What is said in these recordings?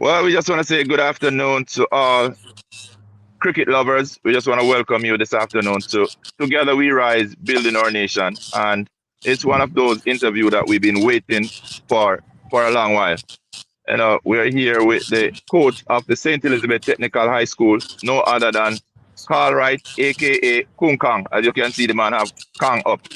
Well, we just want to say good afternoon to all cricket lovers. We just want to welcome you this afternoon to Together We Rise, Building Our Nation. And it's one of those interviews that we've been waiting for a long while. We're here with the coach of the St. Elizabeth Technical High School, no other than Carl Wright, aka Kung Kang. As you can see, the man have Kang up.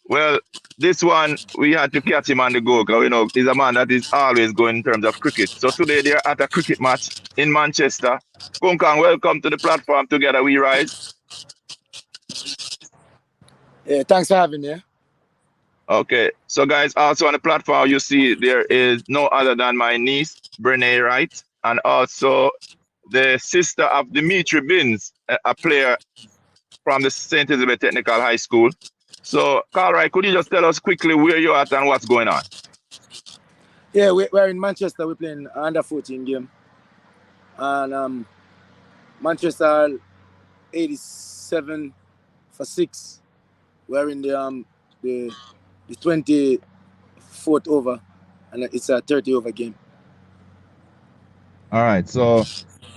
Well, this one we had to catch him on the go because he's a man that is always going in terms of cricket. So today they're at a cricket match in Manchester. Kung Kang, welcome to the platform. Together We Rise. Yeah, thanks for having me. Okay, so guys, also on the platform you see there is no other than my niece Brene Wright, and also the sister of Dimitri Binns, a player from the St. Elizabeth Technical High School. So, Carl Wright, could you just tell us quickly where you're at and what's going on? Yeah, we're in Manchester. We're playing under 14 game, and Manchester 87 for 6. We're in the 24th over, and it's a 30 over game. All right. So,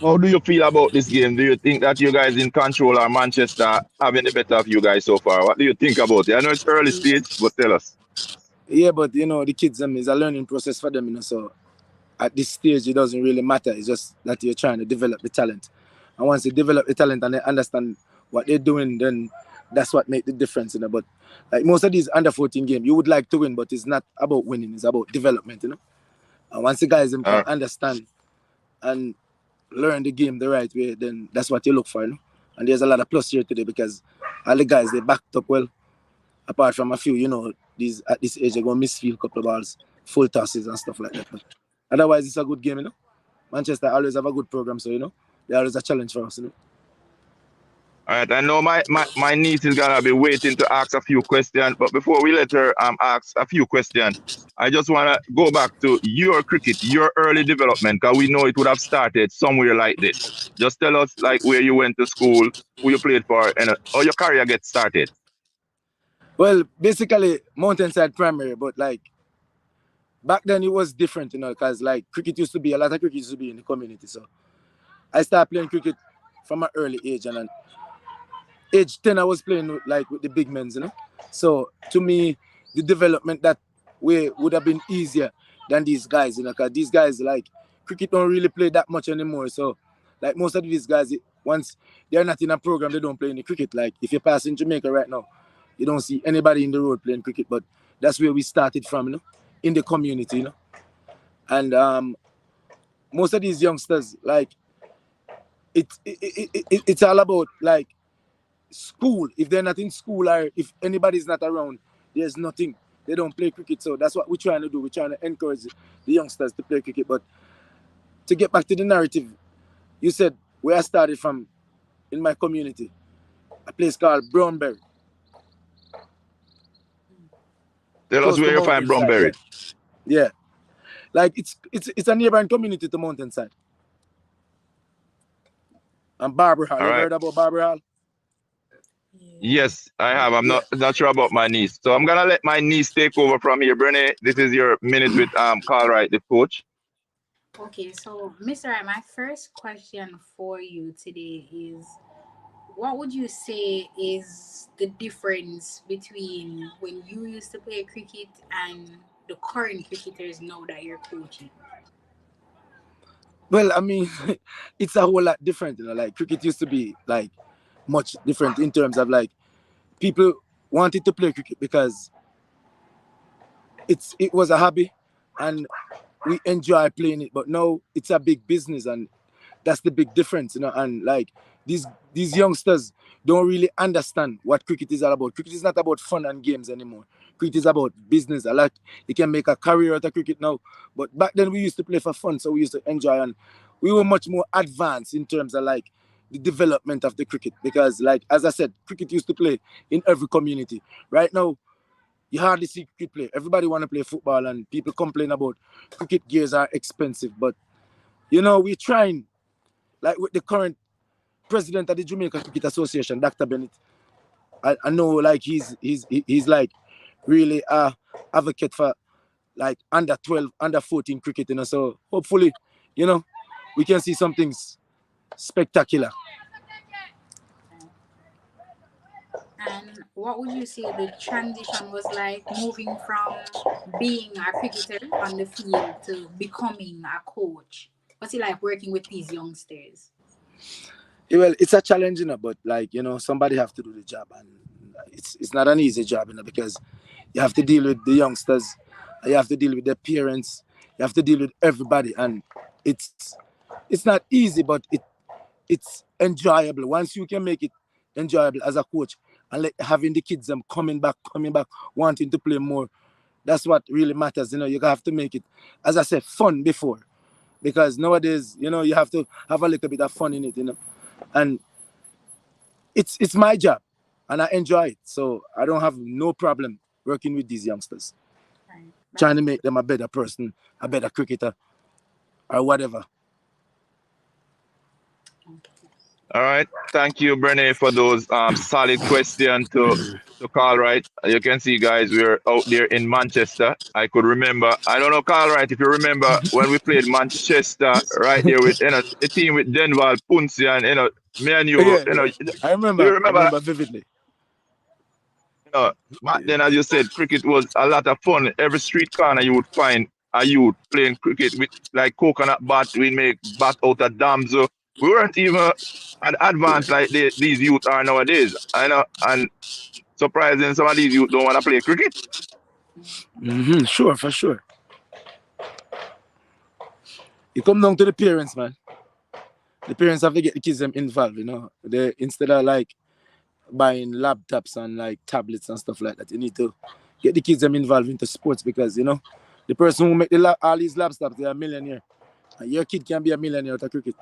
how do you feel about this game? Do you think that you guys in control or Manchester having the better of you guys so far? What do you think about it? I know it's early stage, but tell us. Yeah, but the kids is a learning process for them. So at this stage, it doesn't really matter. It's just that you're trying to develop the talent, and once you develop the talent and they understand what they're doing, then that's what makes the difference. But like most of these under 14 games, you would like to win, but it's not about winning. It's about development. And once the guys can understand and learn the game the right way, then that's what you look for. And there's a lot of plus here today because all the guys, they backed up well, apart from a few, these at this age, they're going to misfield a couple of balls, full tosses and stuff like that. But otherwise, it's a good game. Manchester always have a good program, so they're always a challenge for us. All right, I know my niece is gonna be waiting to ask a few questions, but before we let her ask a few questions, I just wanna go back to your cricket, your early development, because we know it would have started somewhere like this. Just tell us like where you went to school, who you played for, and how your career get started. Well, basically Mountainside Primary, but like back then it was different, because like cricket used to be a lot of cricket used to be in the community. So I started playing cricket from an early age, and age 10 I was playing with the big men. So to me, the development that way would have been easier than these guys, because these guys, like, cricket don't really play that much anymore. So like most of these guys, once they're not in a program, they don't play any cricket. Like if you pass in Jamaica right now, you don't see anybody in the road playing cricket, but that's where we started from, in the community, and most of these youngsters, like, it's all about like school. If they're not in school or if anybody's not around, there's nothing. They don't play cricket. So that's what we're trying to do. We're trying to encourage the youngsters to play cricket. But to get back to the narrative, you said where I started from in my community, a place called Brownberry. Tell us where you find Brownberry. Yeah. Like it's a neighboring community to Mountainside. And Barber Hall. You heard about Barber Hall? Yes, I have. I'm not sure about my niece. So I'm gonna let my niece take over from here. Brene, this is your minute with Carl Wright, the coach. Okay, so Mr. Wright, my first question for you today is, what would you say is the difference between when you used to play cricket and the current cricketers now that you're coaching? Well, I mean, it's a whole lot different. Like cricket used to be like much different in terms of like people wanted to play cricket because it was a hobby and we enjoy playing it. But now it's a big business, and that's the big difference, And like these youngsters don't really understand what cricket is all about. Cricket is not about fun and games anymore. Cricket is about business. Like you can make a career out of cricket now, but back then we used to play for fun, so we used to enjoy, and we were much more advanced in terms of like the development of the cricket, because like as I said, cricket used to play in every community. Right now, you hardly see cricket play. Everybody want to play football, and people complain about cricket gears are expensive, but we're trying. Like with the current president of the Jamaica Cricket Association, Dr. Bennett, I know like he's like really advocate for like under 12, under 14 cricket, So hopefully you know, we can see some things spectacular. And what would you say the transition was like moving from being a cricketer on the field to becoming a coach? What's it like working with these youngsters? Well, it's a challenge, but like, somebody have to do the job, and it's not an easy job, because you have to deal with the youngsters, you have to deal with their parents, you have to deal with everybody, and it's it's not easy, but it's enjoyable once you can make it enjoyable as a coach, and like having the kids coming back, wanting to play more. That's what really matters. You have to make it, as I said, fun before, because nowadays, you have to have a little bit of fun in it, and it's my job, and I enjoy it. So I don't have no problem working with these youngsters, Right. trying to make them a better person, a better cricketer, or whatever. Okay. All right. Thank you, Brene, for those solid questions to Carl Wright. You can see, guys, we're out there in Manchester. I could remember. I don't know, Carl Wright, if you remember when we played Manchester, right there with a team with Denval, Punsi, and me and you. Yeah, yeah. I Do you remember. I remember that? remember vividly. Back then, as you said, cricket was a lot of fun. Every street corner you would find a youth playing cricket with like coconut bat. We make bat out of dams. So we weren't even advanced like these youth are nowadays. I know, and surprising, some of these youth don't want to play cricket. Sure, for sure. It come down to the parents, man. The parents have to get the kids them involved. They, instead of like buying laptops and like tablets and stuff like that, you need to get the kids them involved into sports, because the person who make all these laptops, they are a millionaire. And your kid can be a millionaire out of cricket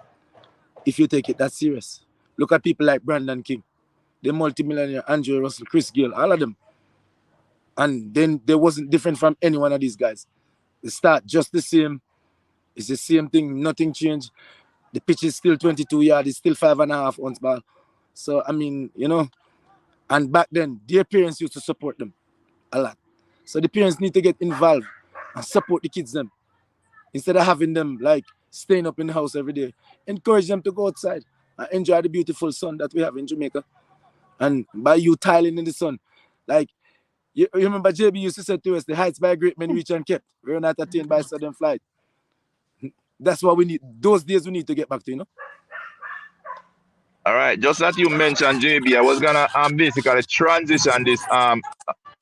if you take it that serious. Look at people like Brandon King, the multimillionaire, Andrew Russell, Chris Gill, all of them. And then they wasn't different from any one of these guys. They start just the same. It's the same thing. Nothing changed. The pitch is still 22 yards. It's still 5.5 ounce ball. So, I mean, and back then, their parents used to support them a lot. So the parents need to get involved and support the kids them. Instead of having them like staying up in the house every day. Encourage them to go outside and enjoy the beautiful sun that we have in Jamaica. And by you tiling in the sun, like, you remember JB used to say to us, the heights by great men reach and kept. We're not attained by sudden flight. That's what we need. Those days we need to get back to. All right, just that you mentioned JB, I was gonna basically transition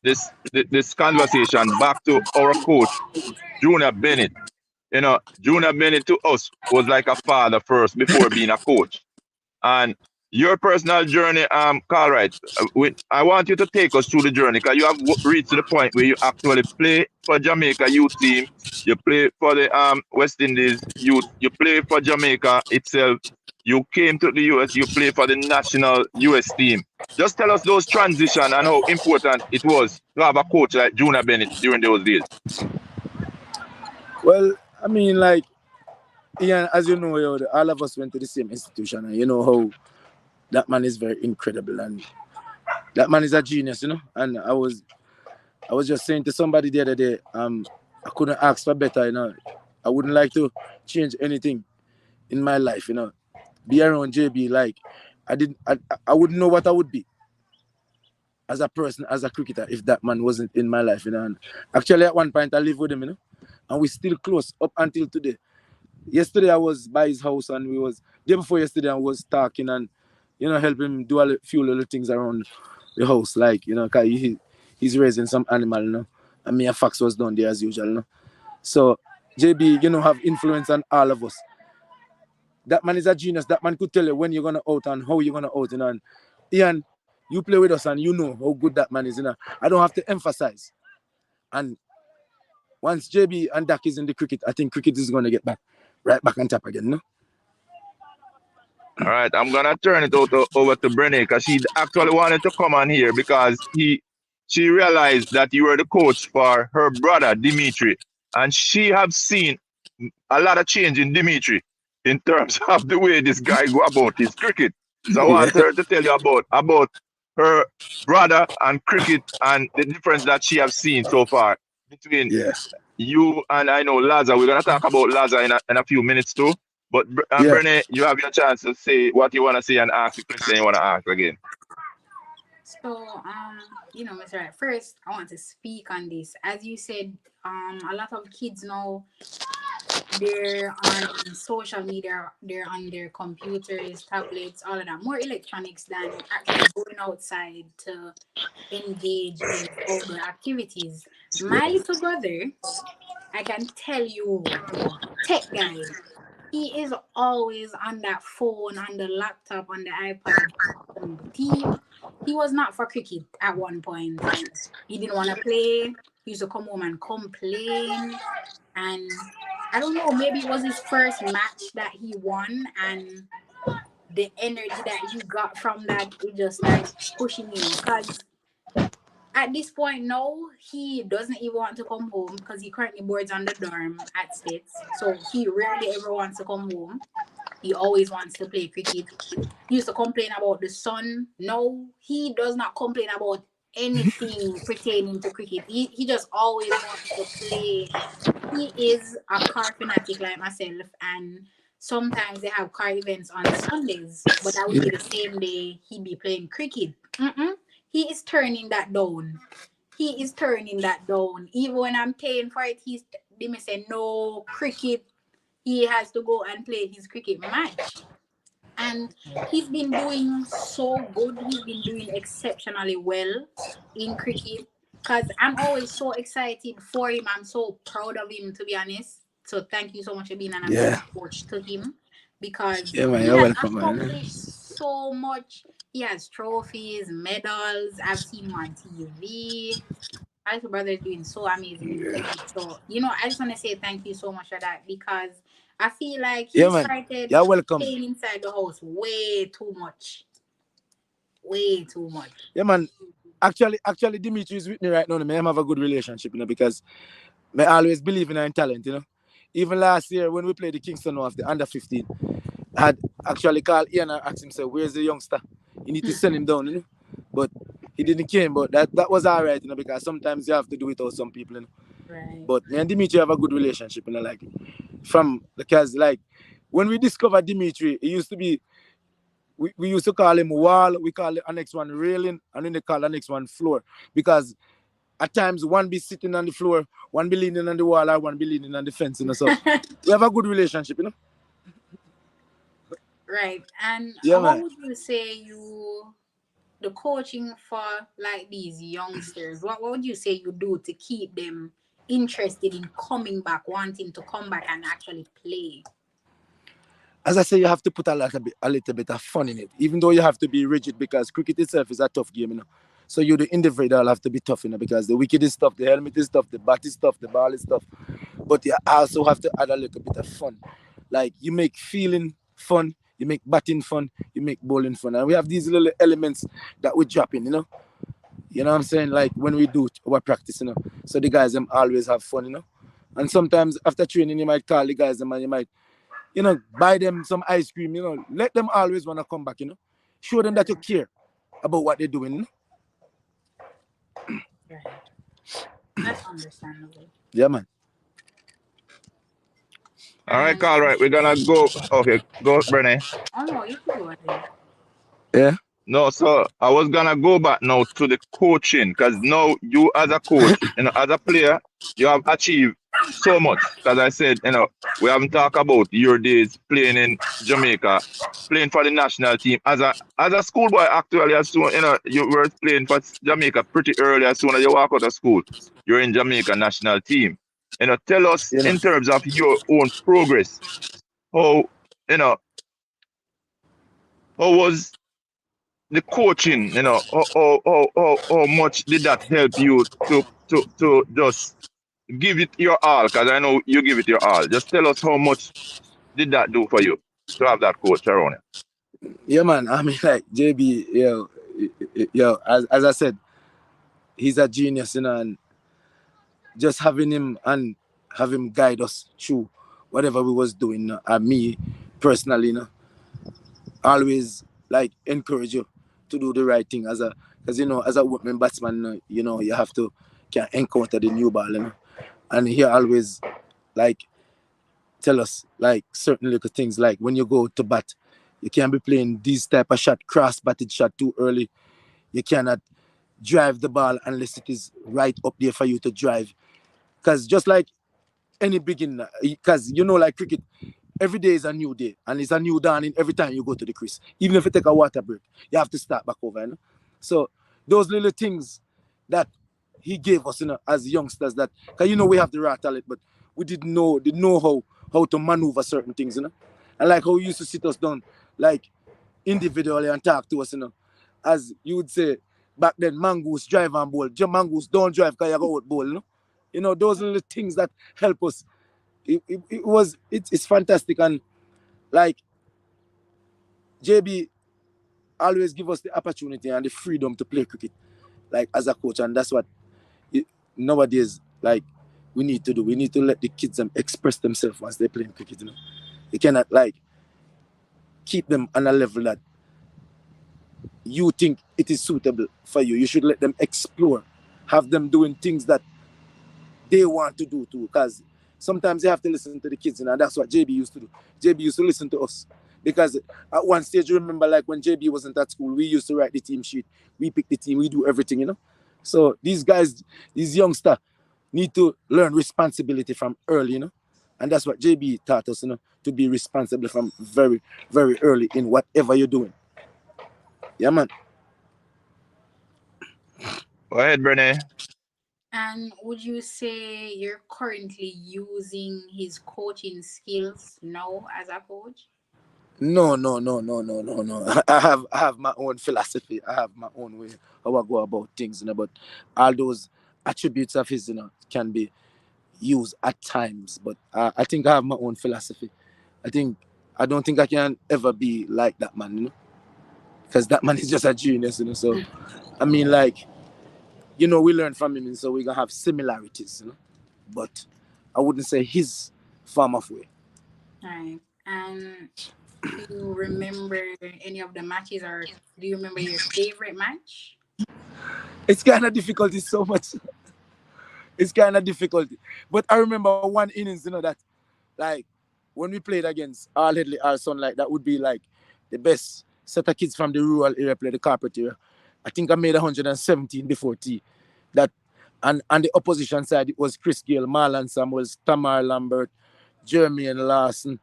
this conversation back to our coach, Junior Bennett. Junior Bennett to us was like a father first before being a coach. And your personal journey, Carl Wright, I want you to take us through the journey, because you have reached the point where you actually play for Jamaica youth team, you play for the West Indies youth, you play for Jamaica itself, you came to the US, you play for the national US team. Just tell us those transition and how important it was to have a coach like Junior Bennett during those days. Well, I mean, like, yeah, as you know, all of us went to the same institution, and you know how that man is very incredible, and that man is a genius, And I was just saying to somebody the other day, I couldn't ask for better, I wouldn't like to change anything in my life, Be around JB, like, I wouldn't know what I would be as a person, as a cricketer, if that man wasn't in my life, And actually, at one point, I lived with him, and we're still close up until today. Yesterday, I was by his house, and day before yesterday, I was talking and, helping him do a few little things around the house, like, cause he's raising some animal, and me and Fax was down there as usual, So, JB, have influence on all of us. That man is a genius. That man could tell you when you're gonna out and how you're gonna out, And Ian, you play with us and you know how good that man is, I don't have to emphasize. And once JB and Dak is in the cricket, I think cricket is gonna get right back on top again, All right, I'm gonna turn it over to Brene, because she actually wanted to come on here because she realized that you were the coach for her brother Dimitri, and she have seen a lot of change in Dimitri in terms of the way this guy go about his cricket. So I want her to tell you about her brother and cricket and the difference that she have seen so far. between Yeah. you and I know Laza. We're gonna talk about Laza in a few minutes too. But Yeah. Brené, you have your chance to say what you wanna say and ask the question you wanna ask again. So, Mr. Wright, first I want to speak on this. As you said, a lot of kids now they're on social media, they're on their computers, tablets, all of that, more electronics than actually going outside to engage in outdoor activities. My little brother, I can tell you, tech guy. He is always on that phone, on the laptop, on the iPad. He was not for cricket at one point. He didn't want to play. He used to come home and complain. And I don't know, maybe it was his first match that he won, and the energy that he got from that, it just started pushing him. Because at this point now, he doesn't even want to come home because he currently boards on the dorm at STETHS. So he rarely ever wants to come home. He always wants to play cricket. He used to complain about the sun. No, he does not complain about anything pertaining to cricket. He just always wants to play. He is a car fanatic like myself, and sometimes they have car events on Sundays, but that would be the same day he'd be playing cricket. He is turning that down. He is turning that down. Even when I'm paying for it, they may say no cricket. He has to go and play his cricket match. And he's been doing so good. He's been doing exceptionally well in cricket. Because I'm always so excited for him. I'm so proud of him, to be honest. So thank you so much for being an Yeah. assistant coach to him. Because Yeah, man. he You're has welcome, man. accomplished so much. He has trophies, medals. I've seen him on TV. My little brother is doing so amazing in cricket. So, I just want to say thank you so much for that, because I feel like Yeah, he man. started You're welcome. playing inside the house way too much. Way too much. Yeah, man. Actually, Dimitri is with me right now. Me have a good relationship, because I always believe in talent, Even last year when we played the Kingston of the under 15, I had actually called Ian and asked him, say, where's the youngster? You need to send him down, But he didn't came, but that was all right, because sometimes you have to do it with some people, Right. But me and Dimitri have a good relationship, like because like when we discovered Dimitri, it used to be we used to call him wall, we call the next one railing, and then they call the next one floor. Because at times one be sitting on the floor, one be leaning on the wall, or one be leaning on the fence, So we have a good relationship, Right. And Yeah, how man. would you say the coaching for like these youngsters, what would you say you do to keep them interested in coming back, wanting to come back and actually play? As I say, you have to put a little bit of fun in it, even though you have to be rigid, because cricket itself is a tough game, So you, the individual, have to be tough, because the wicket is tough, the helmet is tough, the bat is tough, the ball is tough. But you also have to add a little bit of fun. Like you make fielding fun, you make batting fun, you make bowling fun. And we have these little elements that we drop in, You know what I'm saying? Like when we do our practice, So the guys them always have fun, And sometimes after training, you might call the guys them and you might, buy them some ice cream, Let them always want to come back, Show them that you care about what they're doing. Right. That's understandable. Yeah, man. All right, And Carl. Right, we're gonna go. Okay, go, Brené. oh no, you could go ahead. Yeah. No, so I was gonna go back now to the coaching, because now you as a coach, as a player, you have achieved so much. Because I said, we haven't talked about your days playing in Jamaica, playing for the national team. As a schoolboy, actually, as soon you were playing for Jamaica pretty early. As soon as you walk out of school, you're in Jamaica national team. Tell us Yeah, man. in terms of your own progress, how you know how was the coaching, how much did that help you to just give it your all? Because I know you give it your all. Just tell us how much did that do for you to have that coach around Yeah, man. I mean, like JB, as I said, he's a genius, and just having him and have him guide us through whatever we was doing. And me personally, always like encourage you to do the right thing as a, because as a woman batsman, you have to can encounter the new ball, and he always like tell us like certain little things, like when you go to bat, you can't be playing these type of shot, cross batted shot too early. You cannot drive the ball unless it is right up there for you to drive. Because just like any beginner, because you know, like cricket, every day is a new day and it's a new dawning every time you go to the crease. Even if you take a water break, you have to start back over. You know? So those little things that he gave us, you know, as youngsters, that because you know we have the raw talent, but we didn't know how to maneuver certain things, you know. And like how he used to sit us down like individually and talk to us, you know. As you would say back then, mongoose drive and bowl. Mongoose don't drive because you got out bowl, you know. You know, those little things that help us. It's fantastic. And like JB always give us the opportunity and the freedom to play cricket, like as a coach, and that's what it, nowadays like we need to do. We need to let the kids express themselves once they're playing cricket. You know, you cannot like keep them on a level that you think it is suitable for you. You should let them explore, have them doing things that they want to do too. Because sometimes you have to listen to the kids, you know, and that's what JB used to do. JB used to listen to us. Because at one stage, you remember, like when JB wasn't at school, we used to write the team sheet. We pick the team, we do everything, you know. So these guys, these youngsters, need to learn responsibility from early, you know. And that's what JB taught us, you know, to be responsible from very, very early in whatever you're doing. Yeah, man. Go ahead, Brené. And would you say you're currently using his coaching skills now as a coach? No, no, no, no, no, no, no. I have my own philosophy. I have my own way how I go about things, you know. But all those attributes of his, you know, can be used at times. But I think I have my own philosophy. I don't think I can ever be like that man, you know, because that man is just a genius, you know. So I mean, like, you know, we learn from him, and so we're gonna have similarities, you know. But I wouldn't say his form of way. Right. And do you remember any of the matches, or do you remember your favorite match? It's kind of difficult. It's so much. It's kind of difficult. But I remember one innings, you know, that like when we played against All Headley, All Sunlight, that would be like the best set of kids from the rural area play the carpet area. I think I made 117 before tea. That and on the opposition side it was Chris Gale, Marlon Samuels, Tamar Lambert, Jermaine Larson,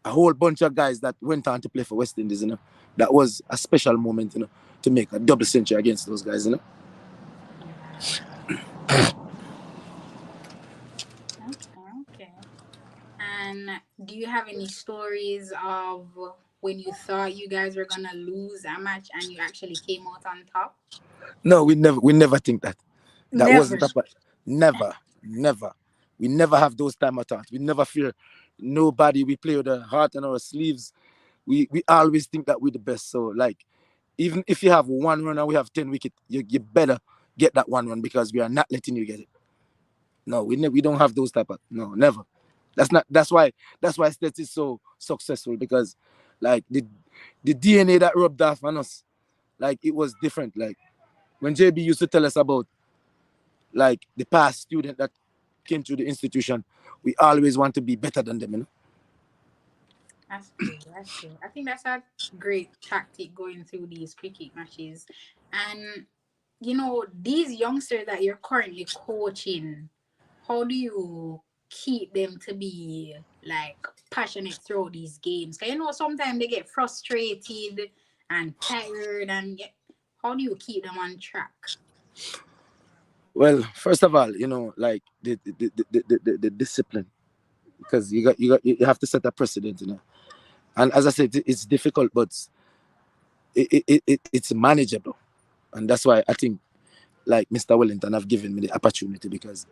a whole bunch of guys that went on to play for West Indies, you know. That was a special moment, you know, to make a double century against those guys, you know. Okay, okay. And do you have any stories of when you thought you guys were gonna lose a match and you actually came out on top? No, we never think that. That Never. wasn't a never, never. We never have those time of thoughts. We never fear nobody. We play with our heart on our sleeves. We always think that we're the best. So like even if you have one run and we have 10 wickets, you better get that one run because we are not letting you get it. No, we don't have those type of no, never. That's why Stats is so successful because like the DNA that rubbed off on us, like it was different. Like when JB used to tell us about like the past student that came through the institution, we always want to be better than them, you know. That's good. That's good. I think that's a great tactic going through these cricket matches. And these youngsters that you're currently coaching, how do you keep them to be like passionate throughout these games? Because sometimes they get frustrated and tired, and how do you keep them on track? Well, first of all, like the discipline, because you have to set a precedent, you know. And as I said, it's difficult, but it's manageable, and that's why I think like Mr. Wellington have given me the opportunity because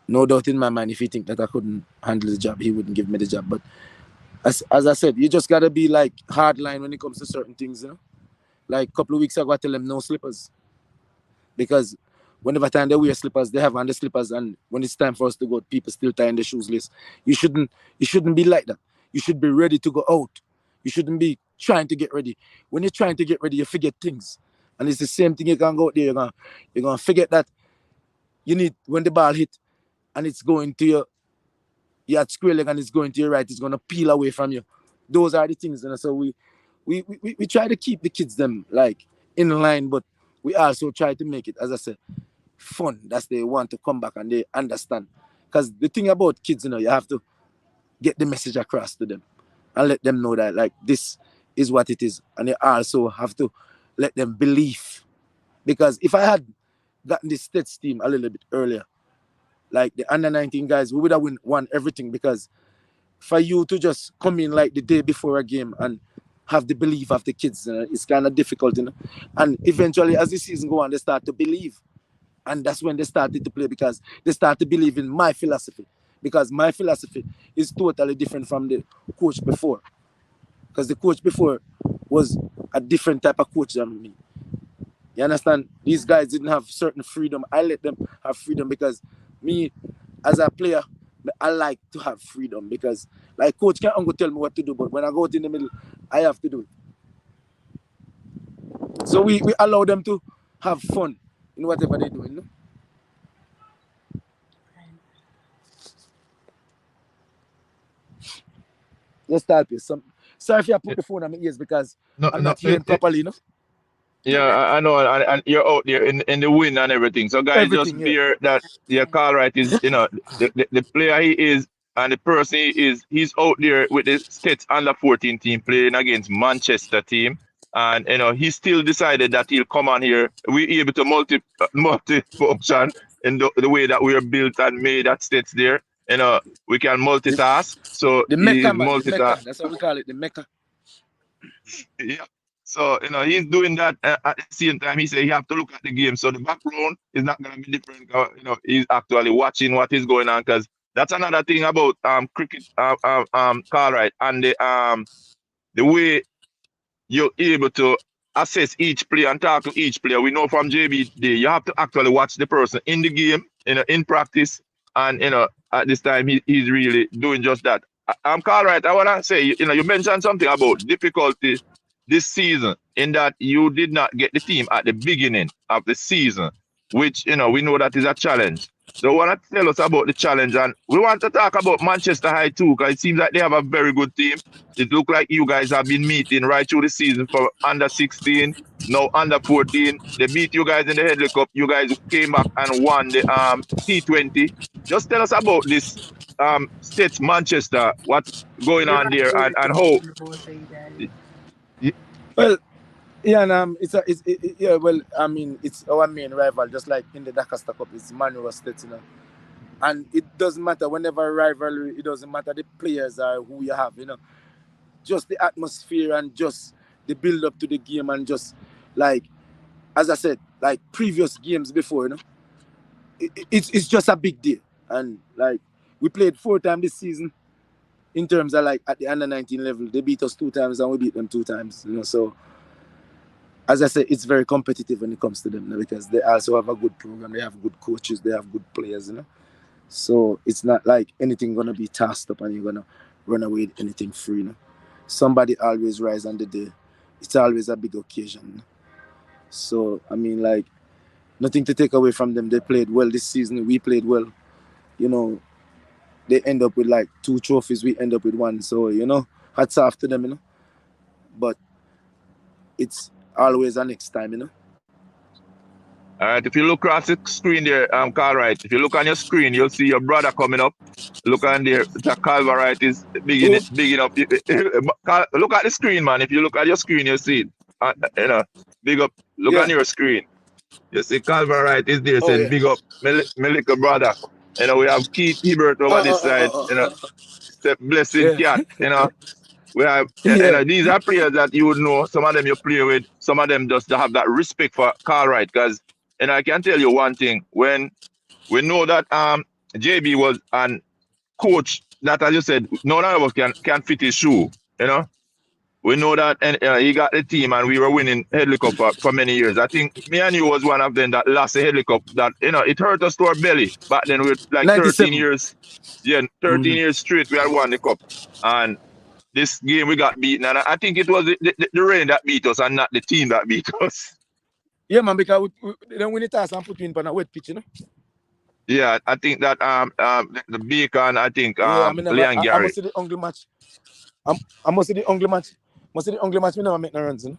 no doubt in my mind, if he think that I couldn't handle the job, he wouldn't give me the job. But as I said, you just gotta be like hardline when it comes to certain things, you know. Like a couple of weeks ago, I tell them no slippers because whenever time they wear slippers, they have on the slippers, and when it's time for us to go, people still tying the shoes list. You shouldn't be like that. You should be ready to go out. You shouldn't be trying to get ready. When you're trying to get ready, you forget things, and it's the same thing. You can go out there, you're gonna forget that you need when the ball hit and it's going to your square leg and it's going to your right, it's gonna peel away from you. Those are the things, you know. So we try to keep the kids them like in line, but we also try to make it, as I said, fun. That's they want to come back and they understand. Because the thing about kids, you know, you have to get the message across to them and let them know that like this is what it is, and you also have to let them believe. Because if I had gotten the States team a little bit earlier, like the under 19 guys, we would have won everything. Because for you to just come in like the day before a game and have the belief of the kids, you know, it's kind of difficult, you know. And eventually, as the season go on, they start to believe, and that's when they started to play because they start to believe in my philosophy. Because my philosophy is totally different from the coach before. Because the coach before was a different type of coach than me. You understand? These guys didn't have certain freedom. I let them have freedom because me, as a player, I like to have freedom because, like, coach can't go tell me what to do, but when I go out in the middle, I have to do it. So we allow them to have fun in whatever they're doing. No? Just start this. Sorry if you put the phone on my ears because No, I'm no, not hearing properly, you know? yeah, I know, and you're out there in the wind and everything. So, guys, just Everything, yeah. bear that your call right is, the player he is and the person he is, he's out there with the States under 14 team playing against Manchester team. And, he still decided that he'll come on here. We're able to multi-function in the way that we are built and made at States there. We can The, multitask. So, the he's Mecca, man. The multitask. Mecca. That's what we call it. The Mecca. Yeah. So, he's doing that at the same time. He said you have to look at the game. So the background is not going to be different. He's actually watching what is going on because that's another thing about cricket, Carl Wright, and the way you're able to assess each player and talk to each player. We know from JB Day, you have to actually watch the person in the game, in practice, and at this time he's really doing just that. I'm Carl Wright. I wanna say, you mentioned something about difficulty this season in that you did not get the team at the beginning of the season, which we know that is a challenge. So, want to tell us about the challenge, and we want to talk about Manchester High too, because it seems like they have a very good team. It looked like you guys have been meeting right through the season for under 16, now under 14. They beat you guys in the Headley Cup. You guys came back and won the T20. Just tell us about this States Manchester, what's going The on there, rivalry and how. between both of you guys. Well, yeah, and yeah. Well, I mean, it's our main rival, just like in the Dakar Cup, it's Manuel State, you know. And it doesn't matter whenever rivalry. It doesn't matter the players or who you have, you know. Just the atmosphere and just the build up to the game and just like, as I said, like previous games before, you know, it's just a big deal. And like we played 4 times this season in terms of like at the under 19 level. They beat us 2 times and we beat them 2 times, you know. So as I said, it's very competitive when it comes to them, you know, because they also have a good program, they have good coaches, they have good players, you know. So it's not like anything gonna be tossed up and you're gonna run away with anything free, you know. Somebody always rise on the day. It's always a big occasion. So I mean, like, nothing to take away from them. They played well this season. We played well. You know, they end up with like 2 trophies. We end up with 1. So hats off to them. But it's always a next time. All right, if you look across the screen there, Carl Wright, if you look on your screen, you'll see your brother coming up. Look on there, the Calva Wright is big enough. Look at the screen, man. If you look at your screen, you'll see it. Big up. Look on Yeah. your screen. You see Calva Wright is there Oh saying yeah. big up, my little brother. We have Keith Hebert over this side. Step Blessing Yeah. Cat. We have, Yeah. these are players that you would know. Some of them you play with. Some of them just have that respect for Carl Wright. Because, I can tell you one thing. When we know that JB was an coach that, as you said, none of us can fit his shoe. We know that, and he got the team, and we were winning Headley Cup for many years. I think me and you was one of them that lost the Headley Cup. That it hurt us to our belly. Back then, we were like 13 97. years. Yeah, 13 Mm-hmm. years straight. We had won the cup, and this game we got beaten, and I think it was the rain that beat us and not the team that beat us. Yeah, man, because then when it has and put you in on a wet pitch, Yeah, I think that the Bacon, I think Yeah, I mean never. Leon I must Gary. see the ugly match. I must see the ugly match. Must see the ugly match. Me never make no runs. You know?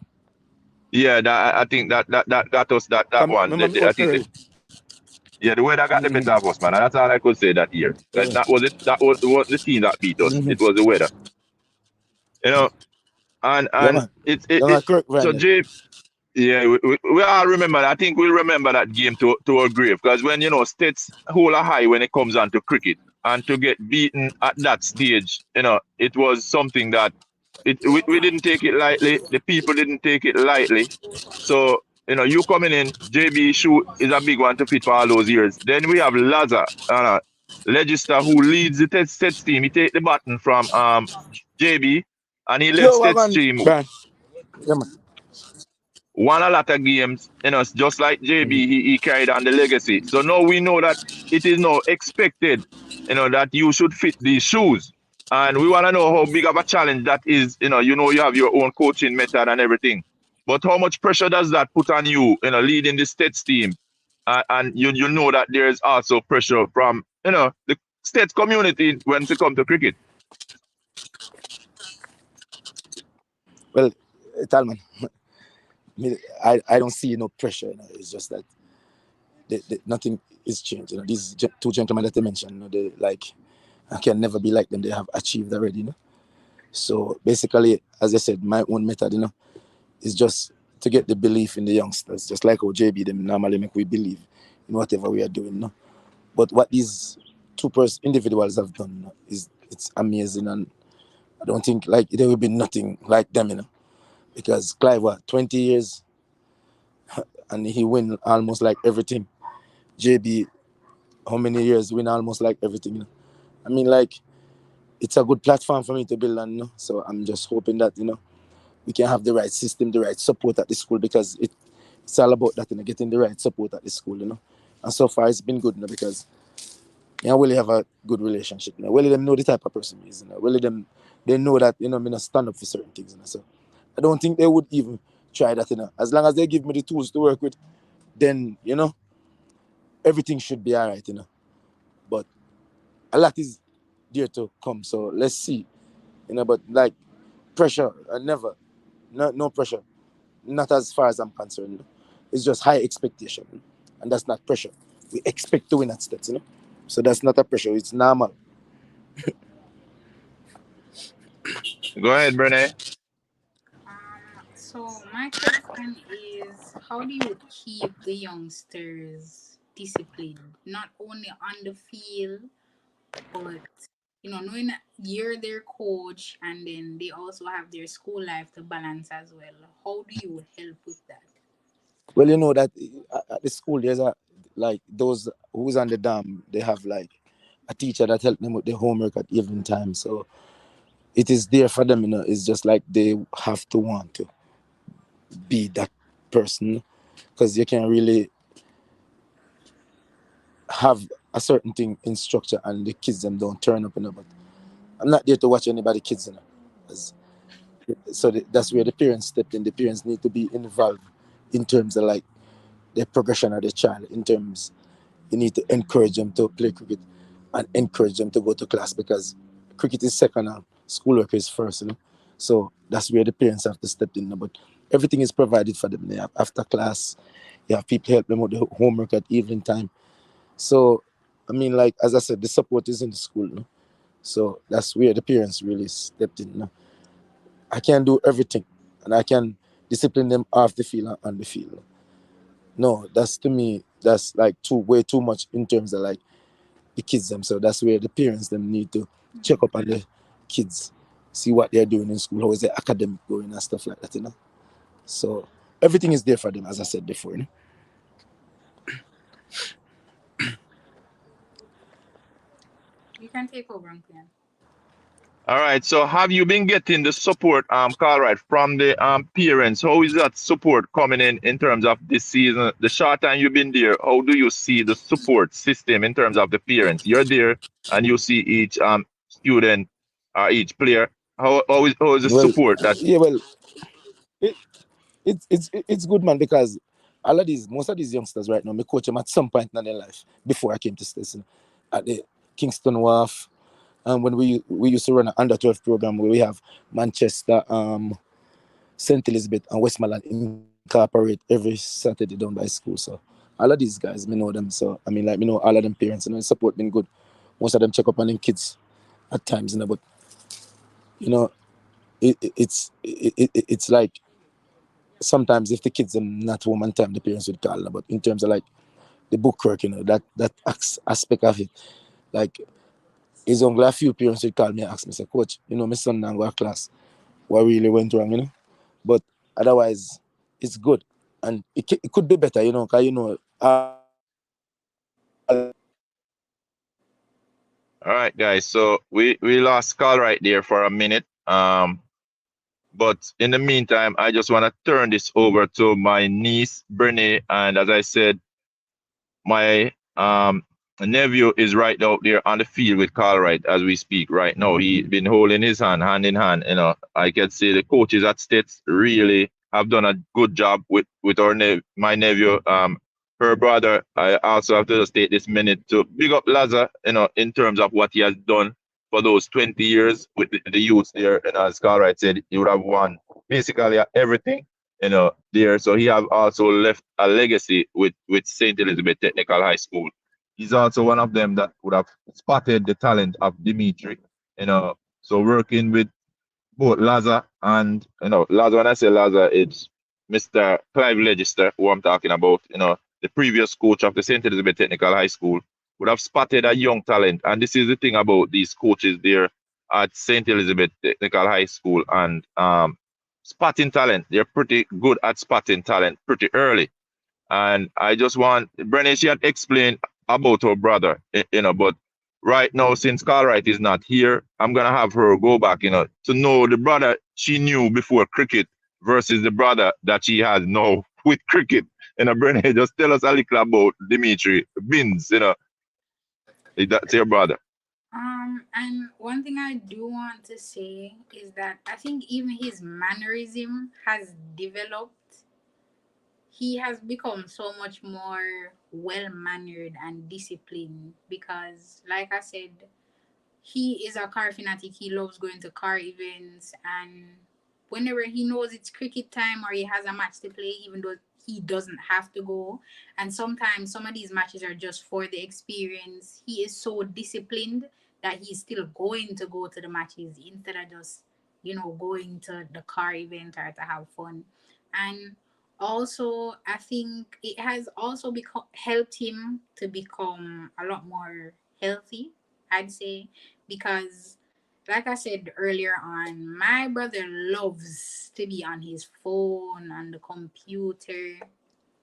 Yeah, I think that got us that Come, one. remember me I out think Curry. yeah, the weather got the better Mm-hmm. of us, man. And that's all I could say that year. Yeah, man. That was it. That was the team that beat us. It Mm-hmm. was the weather, you know. Yeah, And man. it, Young it and Kirk so Ryan. Jay, yeah, we all remember. I think we'll remember that game to our grave because when states hold a high when it comes on to cricket and to get beaten at that stage, it was something that we didn't take it lightly. The people didn't take it lightly. So you coming in, JB shoe is a big one to fit for all those years. Then we have Laza, Legister, who leads the test sets team. He take the baton from JB and he led Yo, stats Wagon, team Brian. Yeah, man. won a lot of games, just like JB, Mm-hmm. he carried on the legacy. So now we know that it is now expected, that you should fit these shoes. And we want to know how big of a challenge that is. You have your own coaching method and everything. But how much pressure does that put on you, leading the states team? And you know that there's also pressure from, the states community when it comes to cricket. Well, Talman, I don't see no pressure. It's just that nothing is changed. These two gentlemen that I mentioned, they like I can never be like them. They have achieved already. So basically, as I said, my own method, is just to get the belief in the youngsters, just like how JB them normally make we believe in whatever we are doing. But what these individuals have done, is it's amazing, and I don't think like there will be nothing like them, because Clive, 20 years and he win almost like everything. JB, how many years win almost like everything? I mean, like it's a good platform for me to build on. So I'm just hoping that we can have the right system, the right support at the school, because it's all about that, getting the right support at the school, And so far it's been good, because Willie have a good relationship. Willie them know the type of person he is. Willie them they know that me not stand up for certain things. So I don't think they would even try that. As long as they give me the tools to work with, then everything should be alright. But a lot is there to come. So let's see. But like pressure, never, no pressure. Not as far as I'm concerned. It's just high expectation, and that's not pressure. We expect to win at stats. So that's not a pressure. It's normal. Go ahead, Brene. So my question is, how do you keep the youngsters disciplined, not only on the field, but knowing that you're their coach, and then they also have their school life to balance as well. How do you help with that? Well, that at the school there's like those who's on the dam. They have like a teacher that help them with the homework at evening time. So it is there for them. It's just like they have to want to be that person, because you can really have a certain thing in structure and the kids them don't turn up. But I'm not there to watch anybody kids. 'Cause- So that's where the parents step in. The parents need to be involved in terms of like the progression of the child. In terms, you need to encourage them to play cricket and encourage them to go to class, because cricket is second and schoolwork is first. So that's where the parents have to step in. But everything is provided for them. They have after class. You have people help them with the homework at evening time. So, I mean, like as I said, the support is in the school. So that's where the parents really stepped in. I can do everything, and I can discipline them off the field and on the field. No, that's to me, that's like way too much in terms of like the kids them. So that's where the parents them need to check up on the kids, see what they're doing in school, how is the academic going and stuff like that. So everything is there for them, as I said before. You can take over, Uncle. All right. So have you been getting the support, Carl, right, from the parents? How is that support coming in terms of this season? The short time you've been there, how do you see the support system in terms of the parents? You're there and you see each student or each player. How is the Well, support that yeah, well, it, it's good, man, because most of these youngsters right now, me coach them at some point in their life before I came to STETHS, at the Kingston Wharf. And when we used to run an under 12 program where we have Manchester, St. Elizabeth, and Westmoreland incorporate every Saturday down by school. So all of these guys, me know them. So I mean, like, me know all of them parents, and the support been good. Most of them check up on them kids at times, but you know, it's like sometimes if the kids are not home on time, the parents would call. But in terms of like the bookwork, that aspect of it, like it's only a few parents would call me and ask me, say, Coach, my son now go to class. What really went wrong, But otherwise, it's good. And it could be better, because, All right, guys. So we lost Carl right there for a minute. But in the meantime, I just want to turn this over to my niece, Brene. And as I said, my nephew is right out there on the field with Carl Wright as we speak right now. He's been holding his hand in hand. I can say the coaches at States really have done a good job with my nephew. Her brother, I also have to just take this minute to big up Lazar, in terms of what he has done for those 20 years with the youths there. And as Carl Wright said, he would have won basically everything there. So he have also left a legacy with St. Elizabeth Technical High School. He's also one of them that would have spotted the talent of Dimitri. So working with both Laza and Laza. When I say Laza, it's Mr. Clive Legister, who I'm talking about. The previous coach of the St. Elizabeth Technical High School would have spotted a young talent, and this is the thing about these coaches there at St. Elizabeth Technical High School and spotting talent. They're pretty good at spotting talent pretty early. And I just want Brennan, she had explained about her brother, but right now, since Cartwright is not here, I'm gonna have her go back, to know the brother she knew before cricket versus the brother that she has now with cricket. Brennan, just tell us a little about Dimitri Bins, that's your brother. And one thing I do want to say is that I think even his mannerism has developed. He has become so much more well mannered and disciplined because, like I said, he is a car fanatic. He loves going to car events, and whenever he knows it's cricket time or he has a match to play, even though he doesn't have to go, and sometimes some of these matches are just for the experience, he is so disciplined that he's still going to go to the matches instead of just, going to the car event or to have fun. And also, I think it has also helped him to become a lot more healthy, I'd say, because like I said earlier on, my brother loves to be on his phone, on the computer.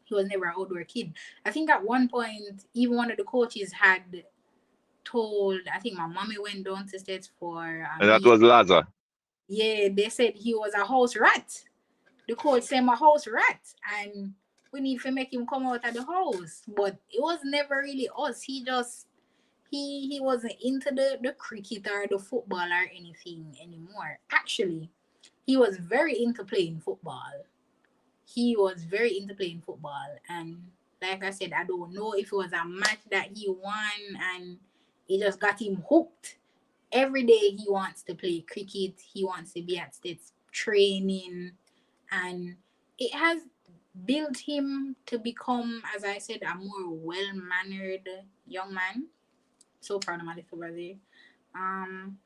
He was never an outdoor kid. I think at one point, even one of the coaches had told, I think my mommy went down to States for And that was Laza. Yeah, they said he was a house rat. The coach said I'm a house rat, and we need to make him come out of the house. But it was never really us. He wasn't into the cricket or the football or anything anymore. Actually, he was very into playing football. And like I said, I don't know if it was a match that he won and it just got him hooked. Every day he wants to play cricket. He wants to be at states training, and it has built him to become, as I said, a more well-mannered young man. So proud of my little brother. Um,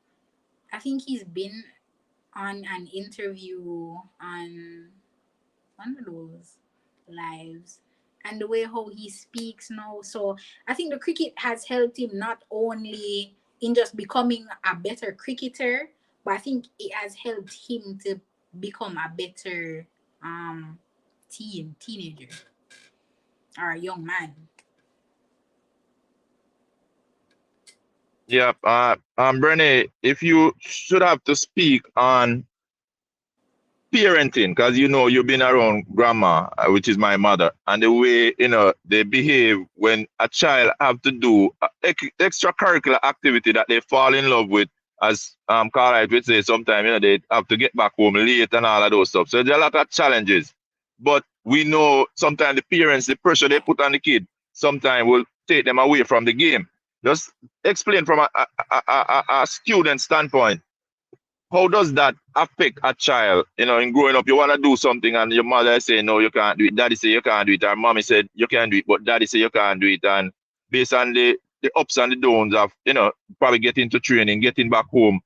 I think he's been on an interview on one of those lives, and the way how he speaks now. So I think the cricket has helped him not only in just becoming a better cricketer, but I think it has helped him to become a better teenager or a young man. Yeah, Brene, if you should have to speak on parenting, because you've been around grandma, which is my mother, and the way they behave when a child have to do extracurricular activity that they fall in love with, as Carl would say, sometimes they have to get back home late and all of those stuff. So there's a lot of challenges. But we know sometimes the parents, the pressure they put on the kid, sometimes will take them away from the game. Just explain from a student standpoint, how does that affect a child? In growing up, you want to do something and your mother say, no, you can't do it. Daddy say you can't do it. Or mommy said you can do it, but daddy say you can't do it. And based on the ups and the downs of, probably getting to training, getting back home,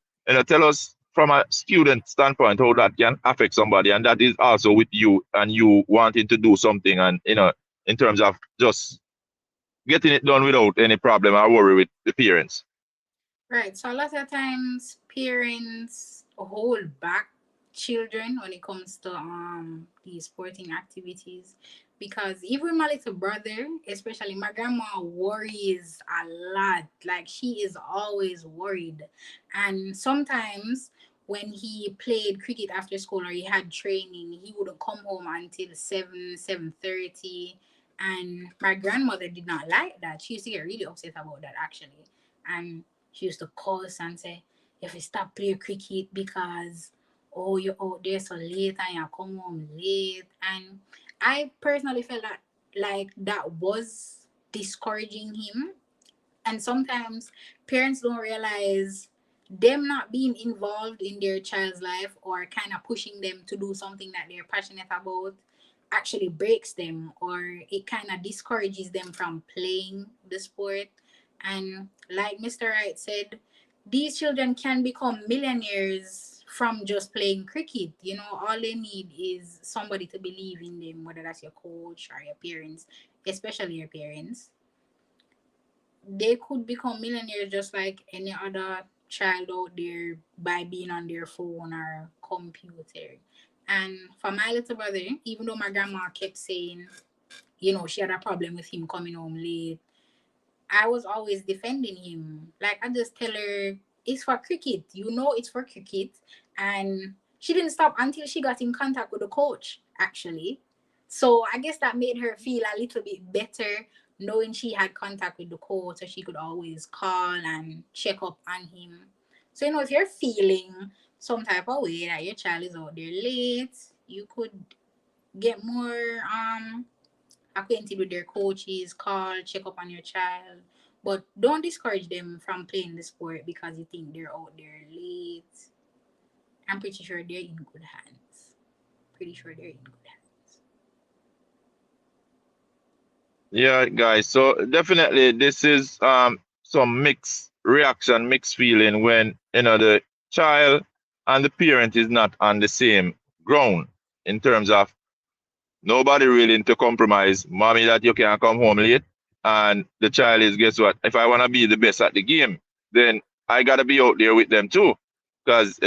tell us from a student standpoint how that can affect somebody. And that is also with you and you wanting to do something and, in terms of just getting it done without any problem or worry with the parents. Right. So a lot of times parents hold back children when it comes to these sporting activities, because even my little brother, especially my grandma, worries a lot. Like she is always worried. And sometimes when he played cricket after school or he had training, he wouldn't come home until 7:30. And my grandmother did not like that. She used to get really upset about that actually. And she used to cuss and say, if you stop playing cricket because you're out there so late and you come home late. And I personally felt that like that was discouraging him. And sometimes parents don't realize them not being involved in their child's life or kind of pushing them to do something that they're passionate about actually breaks them, or it kind of discourages them from playing the sport. And like Mr. Wright said, these children can become millionaires from just playing cricket. All they need is somebody to believe in them, whether that's your coach or your parents, especially your parents. They could become millionaires just like any other child out there by being on their phone or computer. And for my little brother, even though my grandma kept saying, she had a problem with him coming home late, I was always defending him. Like I just tell her it's for cricket. It's for cricket. And she didn't stop until she got in contact with the coach, actually. So I guess that made her feel a little bit better knowing she had contact with the coach, so she could always call and check up on him. So if you're feeling some type of way that your child is out there late, you could get more acquainted with their coaches, call, check up on your child. But don't discourage them from playing the sport because you think they're out there late. I'm pretty sure they're in good hands. Pretty sure they're in good hands. Yeah, guys. So definitely, this is some mixed reaction, mixed feeling when the child and the parent is not on the same ground in terms of nobody willing to compromise. Mommy, that you can come home late, and the child is, guess what? If I want to be the best at the game, then I gotta be out there with them too, because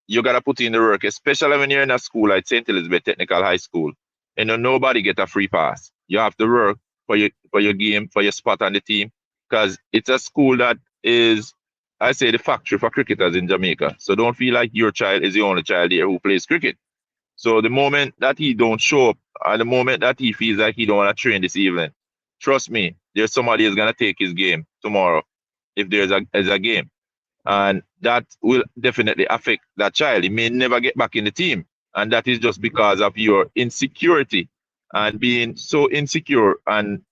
you gotta put in the work, especially when you're in a school like St. Elizabeth Technical High School. Nobody get a free pass. You have to work for your game, for your spot on the team, because it's a school that is, I say, the factory for cricketers in Jamaica. So don't feel like your child is the only child there who plays cricket. So the moment that he don't show up, and the moment that he feels like he don't want to train this evening, trust me, there's somebody who's gonna take his game tomorrow if there's a game, and that will definitely affect that child. He may never get back in the team, and that is just because of your insecurity and being so insecure and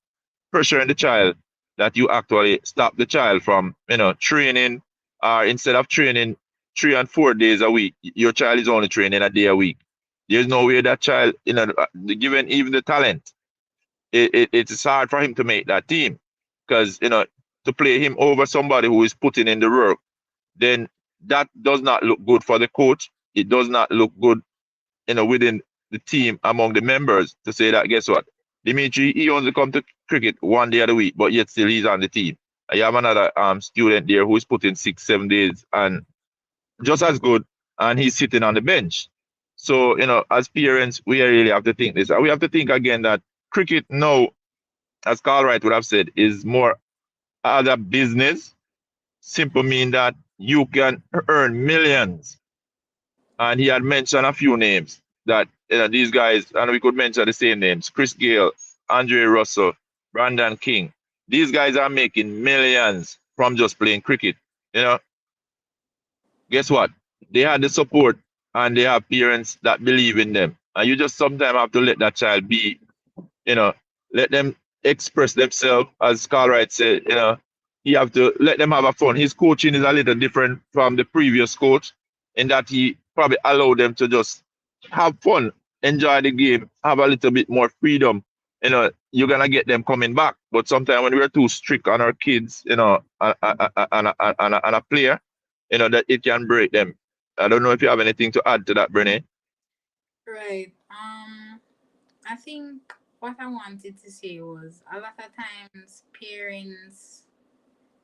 pressuring the child that you actually stop the child from training, or instead of training 3 and 4 days a week, your child is only training a day a week. There's no way that child, given even the talent, it's hard for him to make that team, because to play him over somebody who is putting in the work, then that does not look good for the coach. It does not look good within the team among the members, to say that, guess what, Dimitri, he only come to cricket 1 day of the week, but yet still he's on the team. I have another student there who is putting 6 7 days and just as good, and he's sitting on the bench. So as parents, we really have to think this. We have to think again that cricket now, as Carl Wright would have said, is more other business. Simple mean that you can earn millions. And he had mentioned a few names that these guys, and we could mention the same names: Chris Gale, Andre Russell, Brandon King. These guys are making millions from just playing cricket. You know, guess what? They had the support and they have parents that believe in them. And you just sometimes have to let that child be, you know, let them express themselves, as Carl Wright said, you have to let them have a fun. His coaching is a little different from the previous coach in that he probably allowed them to just have fun, enjoy the game, have a little bit more freedom. You're gonna get them coming back. But sometimes when we're too strict on our kids, and a player, that it can break them. I don't know if you have anything to add to that, Brene. Right. I think what I wanted to say was a lot of times parents,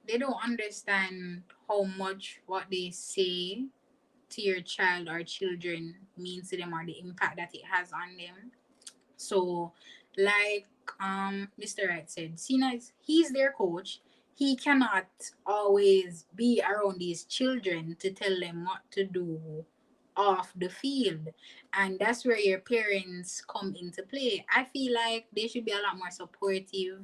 they don't understand how much what they say to your child or children means to them, or the impact that it has on them. So, like Mr. Wright said, Cena he's their coach. He cannot always be around these children to tell them what to do off the field. And that's where your parents come into play. I feel like they should be a lot more supportive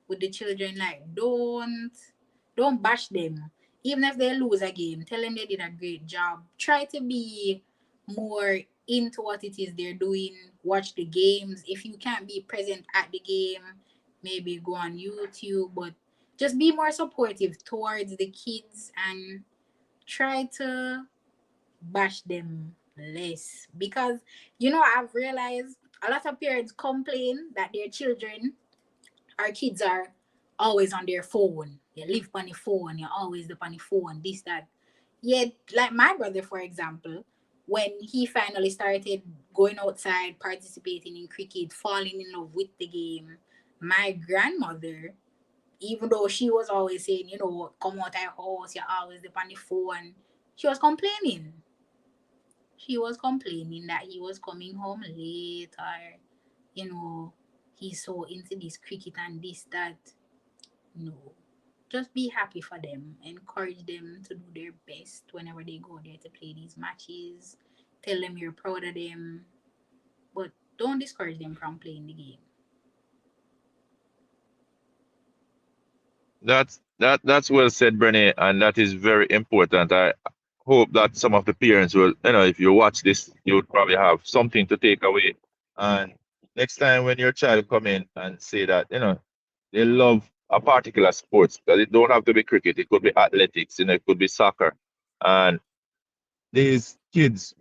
with the children. Like don't bash them. Even if they lose a game, tell them they did a great job. Try to be more into what it is they're doing. Watch the games. If you can't be present at the game, maybe go on YouTube. But just be more supportive towards the kids and try to bash them less. Because I've realized a lot of parents complain that their children, our kids, are always on their phone. You live on the phone, you're always up on the phone, this, that. Yet, like my brother, for example, when he finally started going outside, participating in cricket, falling in love with the game, my grandmother, even though she was always saying, come out of your house, you're always up on the phone, she was complaining. She was complaining that he was coming home late, or, you know, he's so into this cricket and this, that. No. Just be happy for them. Encourage them to do their best whenever they go there to play these matches. Tell them you're proud of them. But don't discourage them from playing the game. That's well said, Brene, and that is very important. I hope that some of the parents will, if you watch this, you would probably have something to take away. And next time when your child come in and say that, they love a particular sports, because it don't have to be cricket, it could be athletics, it could be soccer. And these kids,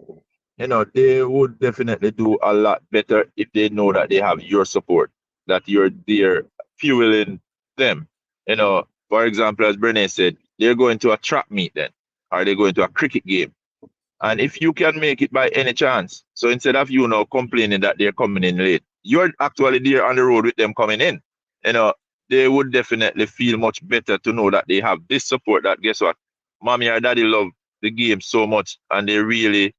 they would definitely do a lot better if they know that they have your support, that you're there fueling them. For example, as Brene said, they're going to a track meet then, or they're going to a cricket game. And if you can make it by any chance, so instead of you now complaining that they're coming in late, you're actually there on the road with them coming in. You know, they would definitely feel much better to know that they have this support, that guess what? Mommy or daddy love the game so much and they really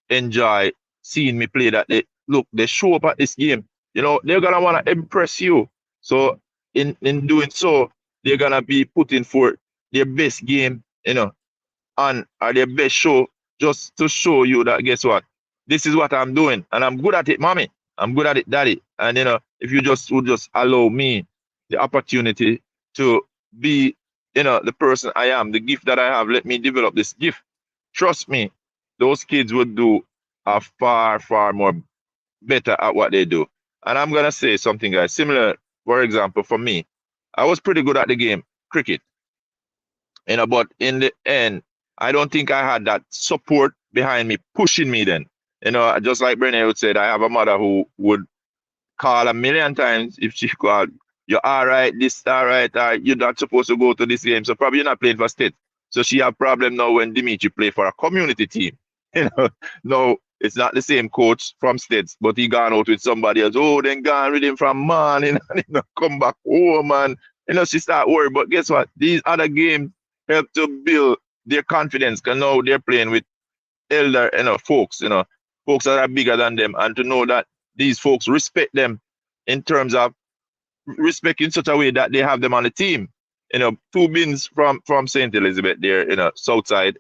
enjoy seeing me play, that they show up at this game. They're gonna wanna impress you. So in doing so, they're gonna be putting forth their best game, and or their best show, just to show you that guess what? This is what I'm doing and I'm good at it, mommy. I'm good at it, daddy. And if you just would just allow me the opportunity to be, the person I am, the gift that I have, let me develop this gift. Trust me, those kids would do a far, far more better at what they do. And I'm gonna say something, guys. Similar, for example, for me, I was pretty good at the game, cricket. But in the end, I don't think I had that support behind me, pushing me then. Just like Brene would say, I have a mother who would call a million times if she called, you're all right, this all right, you're not supposed to go to this game. So probably you're not playing for state. So she have problem now when Dimitri play for a community team. No, it's not the same coach from states, but he gone out with somebody else. Oh, then gone with him from man, and come back home, man. She start worried. But guess what? These other games help to build their confidence, because now they're playing with elder, folks, folks that are bigger than them, and to know that these folks respect them in terms of respect in such a way that they have them on the team. Two bins from St. Elizabeth there, south side,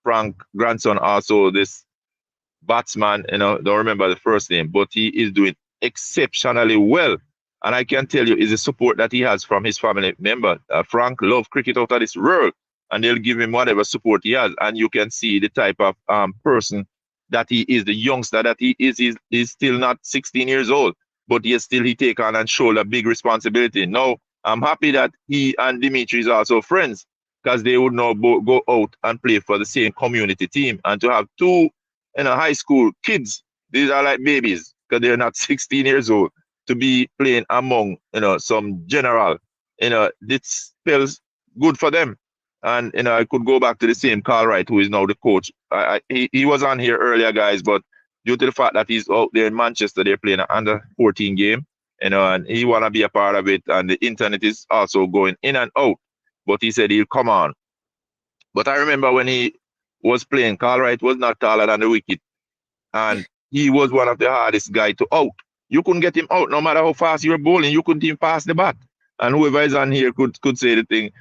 Frank grandson, also this batsman, don't remember the first name, but he is doing exceptionally well. And I can tell you, is the support that he has from his family member. Frank love cricket out of this world, and they'll give him whatever support he has. And you can see the type of person that he is, the youngster that he is, he's still not 16 years old, but yet still he take on and shoulder big responsibility. Now, I'm happy that he and Dimitri is also friends because they would now go out and play for the same community team. And to have two high school kids, these are like babies because they're not 16 years old, to be playing among some general, this spells good for them. And I could go back to the same Carl Wright, who is now the coach. He was on here earlier, guys, but due to the fact that he's out there in Manchester, they're playing an under 14 game, and he wanna be a part of it. And the internet is also going in and out. But he said he'll come on. But I remember when he was playing, Carl Wright was not taller than the wicket, and he was one of the hardest guy to out. You couldn't get him out no matter how fast you were bowling. You couldn't even pass the bat. And whoever is on here could say the thing.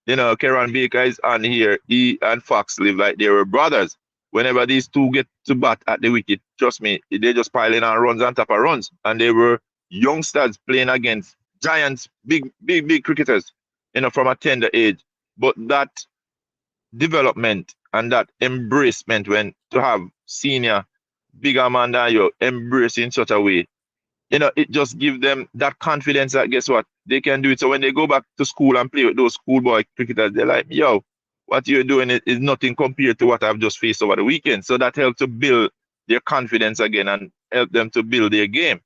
Kieran Baker is on here. He and Fox live like they were brothers. Whenever these two get to bat at the wicket, trust me, they just piling on runs on top of runs. And they were youngsters playing against giants, big cricketers, from a tender age. But that development and that embracement, when to have senior bigger man than you embrace in such a way, it just gives them that confidence that guess what, they can do it. So when they go back to school and play with those schoolboy cricketers, they're like, yo, what you're doing is nothing compared to what I've just faced over the weekend. So that helps to build their confidence again and help them to build their game.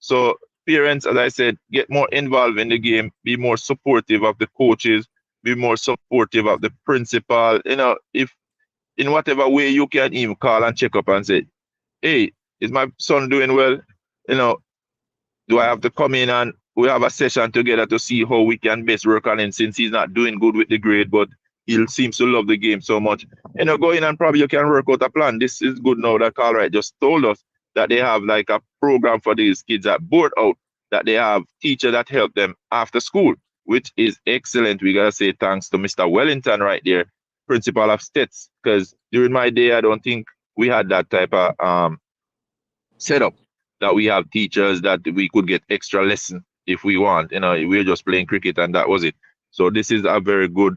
So parents, as I said, get more involved in the game, be more supportive of the coaches, be more supportive of the principal. If in whatever way you can even call and check up and say, hey, is my son doing well? You know, do I have to come in and we have a session together to see how we can best work on him since he's not doing good with the grade, but he seems to love the game so much. Go in and probably you can work out a plan. This is good now that Carl Wright just told us that they have like a program for these kids at board out, that they have teachers that help them after school, which is excellent. We gotta say thanks to Mr. Wellington right there, principal of STETHS, because during my day I don't think we had that type of setup, that we have teachers that we could get extra lesson if we want. We're just playing cricket and that was it. So this is a very good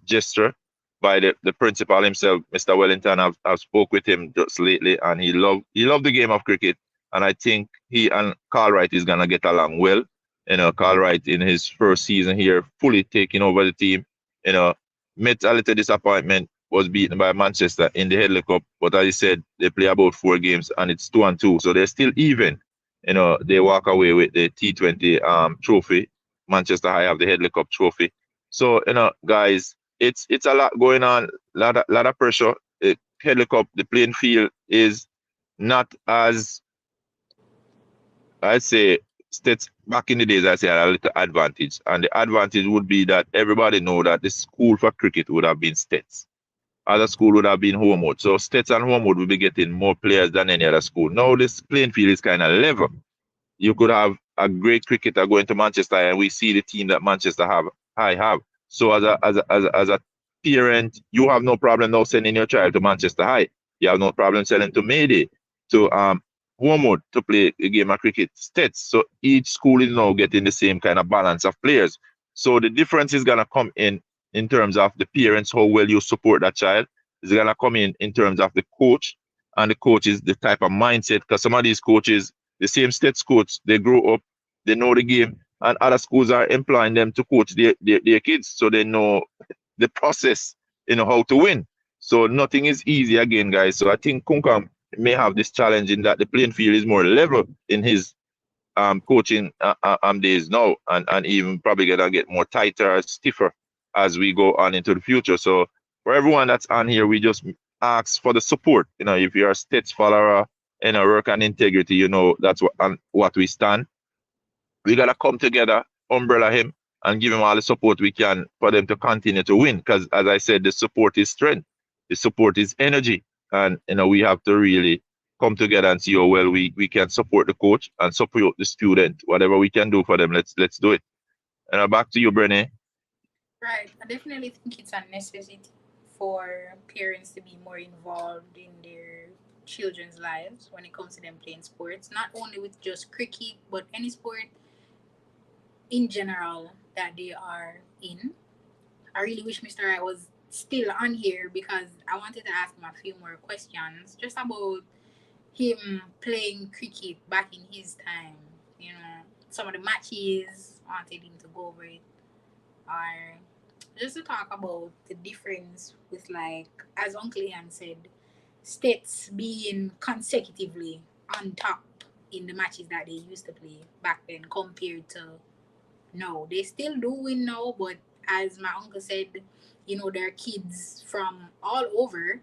gesture by the principal himself, Mr. Wellington. I've spoke with him just lately and he loved the game of cricket. And I think he and Carl Wright is gonna get along well. Carl Wright in his first season here, fully taking over the team. You know, met a little disappointment, was beaten by Manchester in the Headley Cup. But as I said, they play about 4 games and it's 2-2. So they're still even. They walk away with the T20 trophy. Manchester High have the Headley Cup trophy. So, guys, it's a lot going on, lot of pressure. Headley Cup, the playing field is not as, I say, states back in the days, I say, had a little advantage. And the advantage would be that everybody know that the school for cricket would have been STETHS. Other school would have been Homewood. So STETHS and Homewood will be getting more players than any other school. Now this playing field is kind of level. You could have a great cricketer going to Manchester, and we see the team that Manchester have. So as a parent, you have no problem now sending your child to Manchester High. You have no problem sending to Mayday, to Wormwood to play a game of cricket. STETHS. So each school is now getting the same kind of balance of players. So the difference is gonna come in terms of the parents, how well you support that child. It's gonna come in terms of the coach, and the coach is the type of mindset. Because some of these coaches, the same STETHS coach, they grow up, they know the game, and other schools are employing them to coach their kids, so they know the process, how to win. So nothing is easy again, guys. So I think Kunkam may have this challenge in that the playing field is more level in his coaching days now, and even probably gonna get more tighter, stiffer as we go on into the future. So for everyone that's on here, we just ask for the support. If you're a STETHS follower, work on integrity, that's what we stand. We gotta come together, umbrella him, and give him all the support we can for them to continue to win. Because as I said, the support is strength, the support is energy, and we have to really come together and see how well we can support the coach and support the student. Whatever we can do for them, let's do it. And back to you, Brené. Right. I definitely think it's a necessity for parents to be more involved in their children's lives when it comes to them playing sports, not only with just cricket, but any sport in general that they are in. I really wish Mr. Wright was still on here because I wanted to ask him a few more questions just about him playing cricket back in his time. You know, some of the matches, I wanted him to go over it, or just to talk about the difference with, like, as Uncle Ian said, states being consecutively on top in the matches that they used to play back then compared to now. They still do win now, but as my uncle said, you know, there are kids from all over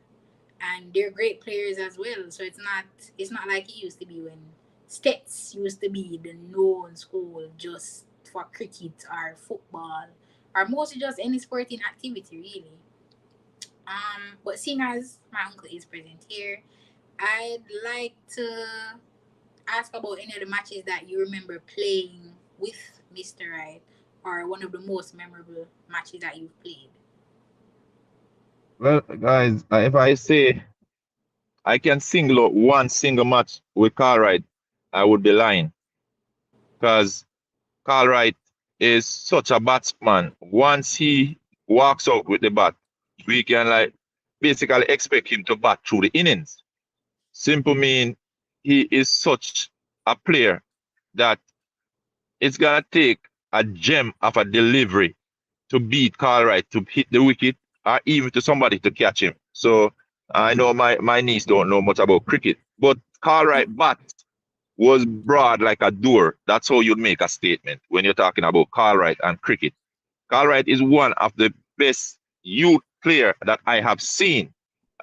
and they're great players as well. So it's not like it used to be when Stets used to be the known school just for cricket or football or mostly just any sporting activity really. But seeing as my uncle is present here, I'd like to ask about any of the matches that you remember playing with Mr. Wright or one of the most memorable matches that you've played. Well, guys, if I say I can single out one single match with Cartwright, I would be lying because Cartwright is such a batsman. Once he walks out with the bat, we can like basically expect him to bat through the innings. Simple mean he is such a player that it's gonna take a gem of a delivery to beat Cartwright to hit the wicket or even to somebody to catch him. So I know my niece don't know much about cricket, but Cartwright bat was broad like a door. That's how you'd make a statement when you're talking about Cartwright and cricket. Cartwright is one of the best youth player that I have seen.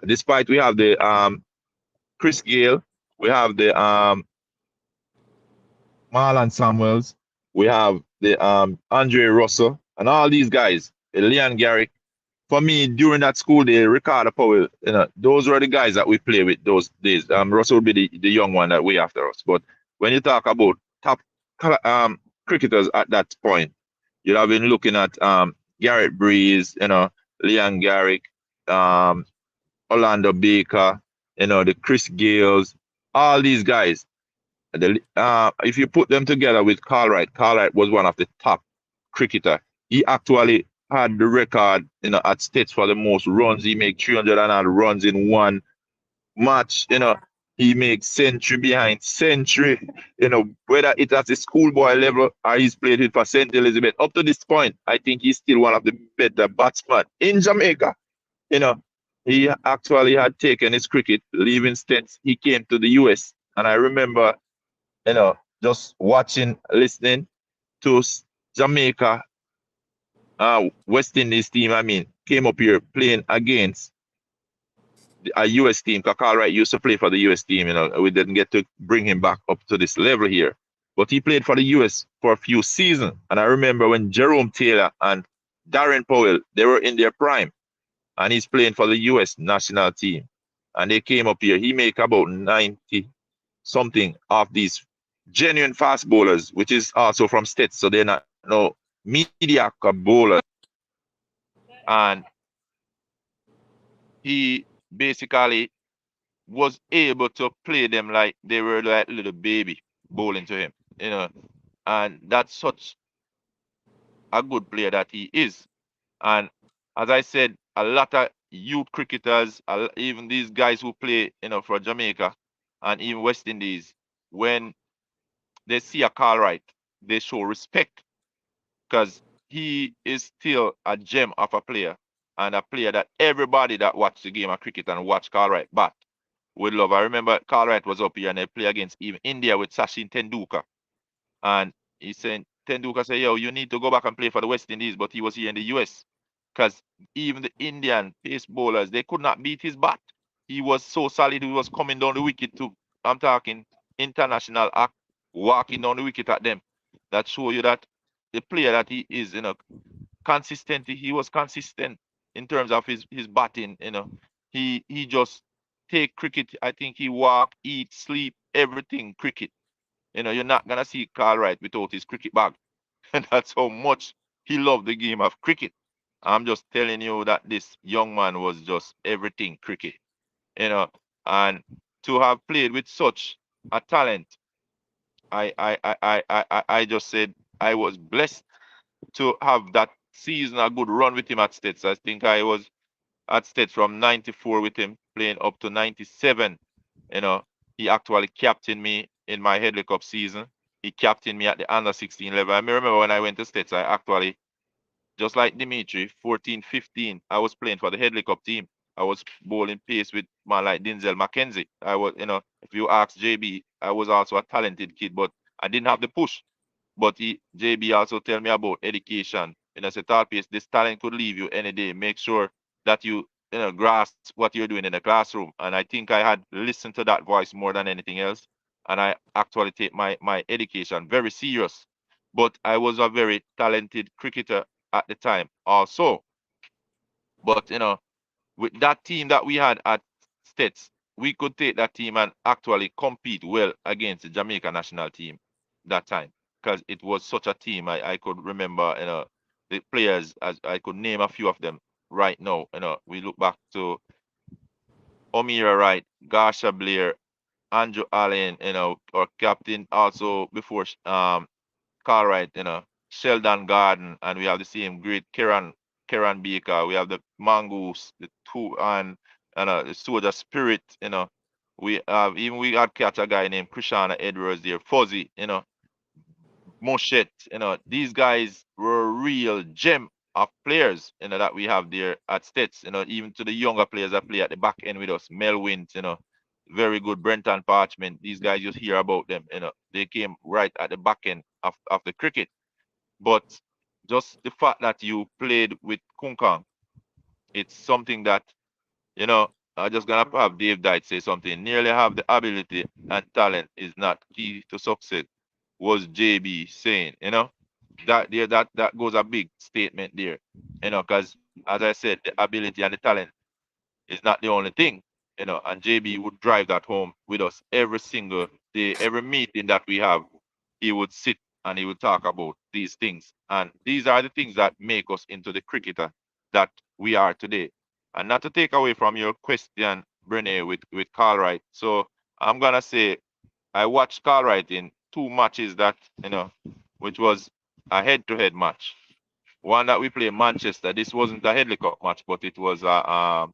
Despite we have the Chris Gale, we have the Marlon Samuels, we have the Andre Russell, and all these guys, Leon Garrick. For me, during that school day, Ricardo Powell, those were the guys that we play with those days. Russell would be the young one that way after us. But when you talk about top cricketers at that point, you'd have been looking at Garrett Breeze, Leon Garrick, um, Orlando Baker, the Chris Gales, all these guys. If you put them together with Cartwright was one of the top cricketer. He actually had the record, at States for the most runs. He made 300 and odd runs in one match. He makes century behind century. Whether it's at the schoolboy level or he's played it for St. Elizabeth. Up to this point, I think he's still one of the better batsmen in Jamaica. You know, he actually had taken his cricket, leaving States. He came to the US, and I remember just watching, listening to Jamaica, West Indies team, came up here playing against a US team. Kakal Wright used to play for the US team. We didn't get to bring him back up to this level here. But he played for the US for a few seasons. And I remember when Jerome Taylor and Darren Powell, they were in their prime. And he's playing for the US national team. And they came up here. He make about 90 something of these genuine fast bowlers, which is also from States, so they're not no mediocre bowlers. And he basically was able to play them like they were like little baby bowling to him, and that's such a good player that he is. And as I said, a lot of youth cricketers, even these guys who play, for Jamaica and even West Indies, when they see a Carl Wright, they show respect because he is still a gem of a player and a player that everybody that watch the game of cricket and watch Carl Wright bat would love. I remember Carl Wright was up here and they play against even India with Sachin Tendulkar. And he said, Tendulkar said, yo, you need to go back and play for the West Indies, but he was here in the US because even the Indian pace bowlers, they could not beat his bat. He was so solid, he was coming down the wicket too. I'm talking international act, walking down the wicket at them. That show you that the player that he is, consistent. He was consistent in terms of his batting. He just take cricket. I think he walk, eat, sleep, everything cricket. You're not gonna see Carl Wright without his cricket bag, and that's how much he loved the game of cricket. I'm just telling you that this young man was just everything cricket. You know, and to have played with such a talent, I just said I was blessed to have that season a good run with him at States. I think I was at States from 94 with him, playing up to 97. You know, he actually captained me in my Headley Cup season. He captained me at the under 16 level. I remember when I went to States, I actually, just like Dimitri, 14, 15, I was playing for the Headley Cup team. I was bowling pace with man like Denzel McKenzie. I was, if you ask JB, I was also a talented kid, but I didn't have the push. But JB also tell me about education. Say, Talpies, this talent could leave you any day. Make sure that you grasp what you're doing in the classroom. And I think I had listened to that voice more than anything else. And I actually take my education very serious. But I was a very talented cricketer at the time also. But with that team that we had at States, we could take that team and actually compete well against the Jamaica national team that time because it was such a team. I could remember, the players as I could name a few of them right now. We look back to Omira Wright, Gasha Blair, Andrew Allen, our captain also before Cartwright, Sheldon Garden, and we have the same great Kieran Baker. We have the Mongoose, the two and the Soldier Spirit, we had catch a guy named Krishana Edwards there, Fuzzy, Moshet, these guys were a real gem of players, that we have there at States, even to the younger players that play at the back end with us, Melwin, very good Brenton Parchment. These guys just hear about them, they came right at the back end of the cricket. But just the fact that you played with Kunkang, it's something that, I'm just gonna have Dave Dight say something. Nearly have the ability and talent is not key to success, was JB saying, that goes a big statement there, because as I said, the ability and the talent is not the only thing, and JB would drive that home with us every single day, every meeting that we have, he would sit and he would talk about these things. And these are the things that make us into the cricketer that we are today. And not to take away from your question, Brene, with Carl Wright. So I'm gonna say I watched Carl Wright in two matches that, which was a head-to-head match. One that we played in Manchester. This wasn't a Headley Cup match, but it was a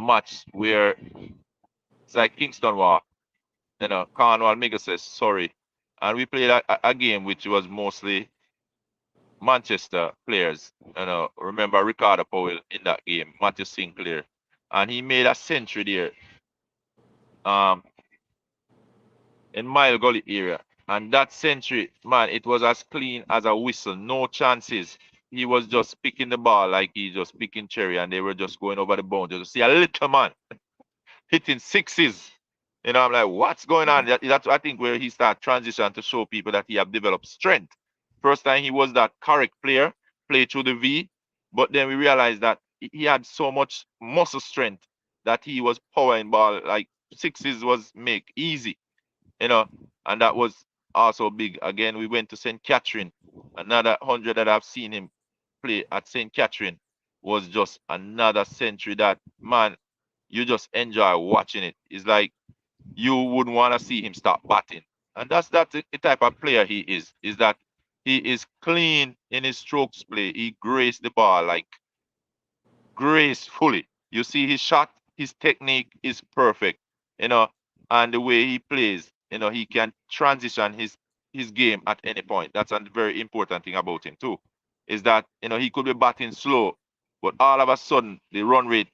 match where it's like Kingston War. Cornwall Mega says sorry. And we played a game which was mostly Manchester players. Remember Ricardo Powell in that game, Matthew Sinclair. And he made a century there um, in Mile Gully area. And that century, man, it was as clean as a whistle, no chances. He was just picking the ball like he just picking cherry, and they were just going over the boundary. You see a little man hitting sixes. I'm like, what's going on? That's I think where he started transition to show people that he have developed strength. First time he was that correct player, play through the V, but then we realized that he had so much muscle strength that he was powering ball like sixes was make easy, you know, and that was also big. Again, we went to St. Catherine. Another 100 that I've seen him play at St. Catherine was just another century that, man, you just enjoy watching it. It's like you wouldn't want to see him stop batting. And that's the type of player he is that he is clean in his strokes play. He graced the ball like gracefully. You see his shot, his technique is perfect, you know, and the way he plays, he can transition his game at any point. That's a very important thing about him too. Is that he could be batting slow, but all of a sudden the run rate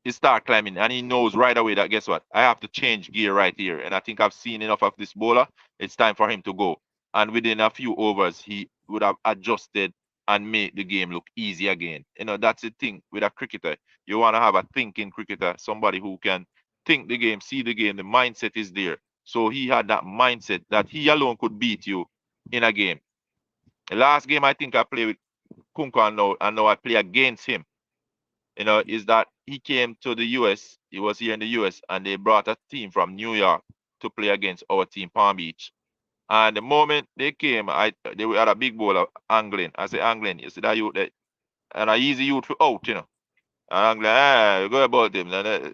he start climbing and he knows right away that guess what? I have to change gear right here. And I think I've seen enough of this bowler. It's time for him to go. And within a few overs, he would have adjusted and made the game look easy again. That's the thing with a cricketer. You want to have a thinking cricketer, somebody who can think the game, see the game, the mindset is there. So he had that mindset that he alone could beat you in a game. The last game I think I played with Kunko and now I play against him, is that he came to the US. He was here in the US, and they brought a team from New York to play against our team, Palm Beach. And the moment they came, they had a big bowl of angling. I said, angling, you see that youth there? And a easy youth for out, And angling, go about him.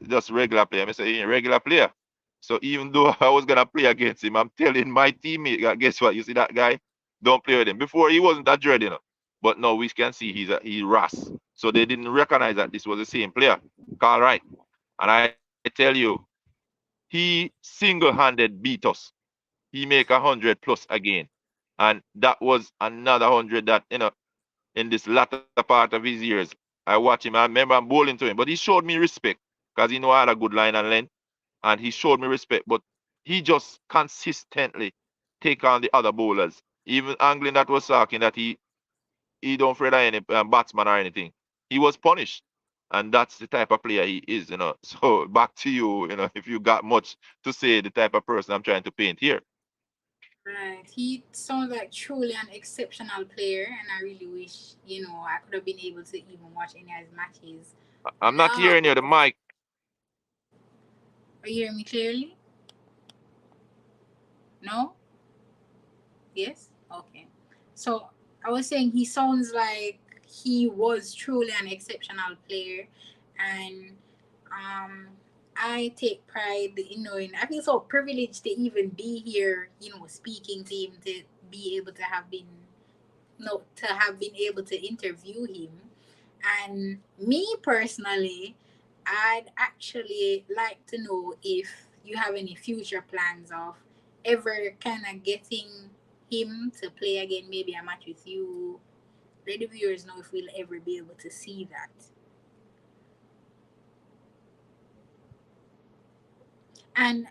Just regular player. I say, he ain't regular player. So even though I was gonna play against him, I'm telling my teammate, guess what? You see that guy? Don't play with him. Before he wasn't that dread, But now we can see he ras. So they didn't recognize that this was the same player, Carl Wright. And I tell you, he single-handed beat us. He make 100+ again. And that was another 100 that, in this latter part of his years, I watch him. I remember I'm bowling to him, but he showed me respect because he know I had a good line and length, and he showed me respect. But he just consistently take on the other bowlers. Even angling that was talking that he don't afraid of any batsman or anything. He was punished. And that's the type of player he is. So back to you, if you got much to say, the type of person I'm trying to paint here. Right. He sounds like truly an exceptional player, and I really wish, I could have been able to even watch any of his matches. I'm not Now, hearing you, the mic. are you hearing me clearly? No? Yes? Okay. So I was saying he sounds like he was truly an exceptional player, and um I take pride in knowing I feel so privileged to even be here, speaking to him, to be able to have been no to have been able to interview him. And me personally, I'd actually like to know if you have any future plans of ever kind of getting him to play again, maybe a match with you. Let the viewers know if we'll ever be able to see that. And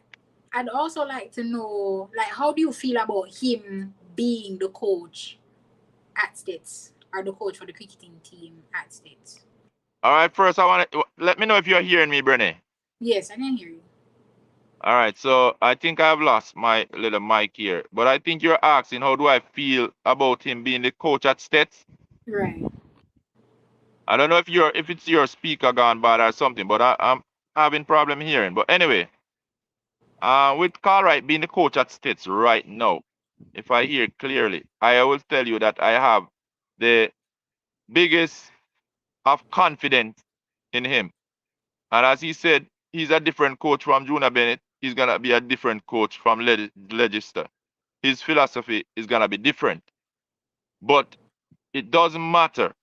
I'd also like to know, like, how do you feel about him being the coach at States, or the coach for the cricketing team at States? All right, first I want to let me know if you're hearing me, Brené. Yes, I can hear you. All right, so I think I've lost my little mic here, but I think you're asking how do I feel about him being the coach at Stets? Right. I don't know if it's your speaker gone bad or something, but I'm having problem hearing. But anyway, with Cartwright being the coach at Stets right now, if I hear clearly, I will tell you that I have the biggest of confidence in him. And as he said, he's a different coach from Juna Bennett. He's gonna be a different coach from Leicester. His philosophy is gonna be different. But it doesn't matter.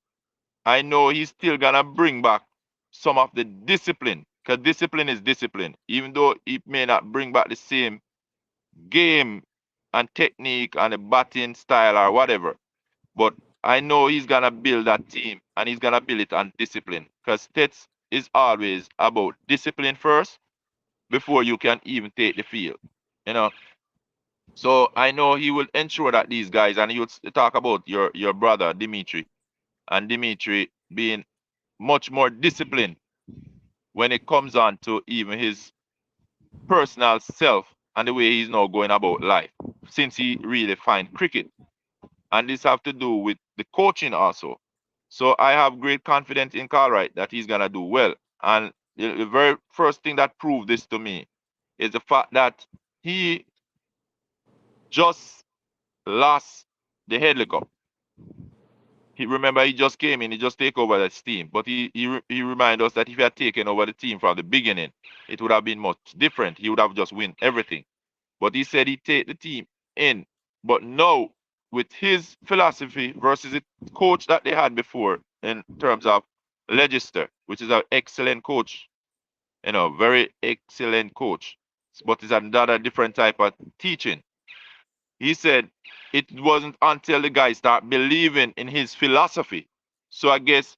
I know he's still gonna bring back some of the discipline, because discipline is discipline, even though it may not bring back the same game and technique and the batting style or whatever. But I know he's gonna build that team and he's gonna build it on discipline. Because Stets is always about discipline first before you can even take the field. You know. So I know he will ensure that these guys, and you talk about your brother Dimitri, and Dimitri being much more disciplined when it comes on to even his personal self and the way he's now going about life since he really find cricket. And this have to do with the coaching also. So I have great confidence in Cartwright that he's gonna do well. And the very first thing that proved this to me is the fact that he just lost the Headley Cup. He just came in, he just take over the team. But he reminded us that if he had taken over the team from the beginning, it would have been much different. He would have just win everything. But he said he'd take the team in. But now, with his philosophy versus the coach that they had before, in terms of Leicester, which is an excellent coach, very excellent coach, but it's another different type of teaching. He said it wasn't until the guys start believing in his philosophy. So I guess,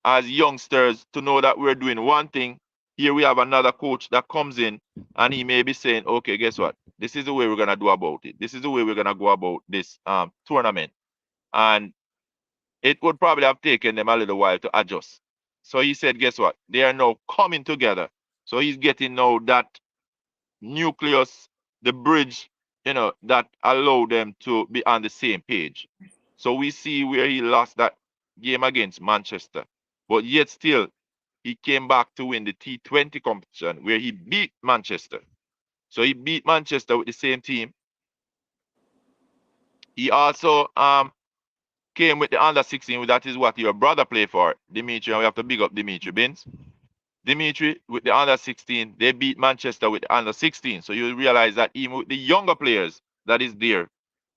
as youngsters, to know that we're doing one thing, here we have another coach that comes in and he may be saying, okay, guess what? This is the way we're gonna do about it. This is the way we're gonna go about this tournament. And it would probably have taken them a little while to adjust. So he said, guess what? They are now coming together. So he's getting now that nucleus, the bridge, that allow them to be on the same page. So we see where he lost that game against Manchester, but yet still he came back to win the T20 competition where he beat Manchester. So he beat Manchester with the same team. He also came with the under 16, that is what your brother played for, Dimitri, and we have to big up Dimitri Bins. Dimitri with the under 16, they beat Manchester with the under 16. So you realize that even with the younger players that is there,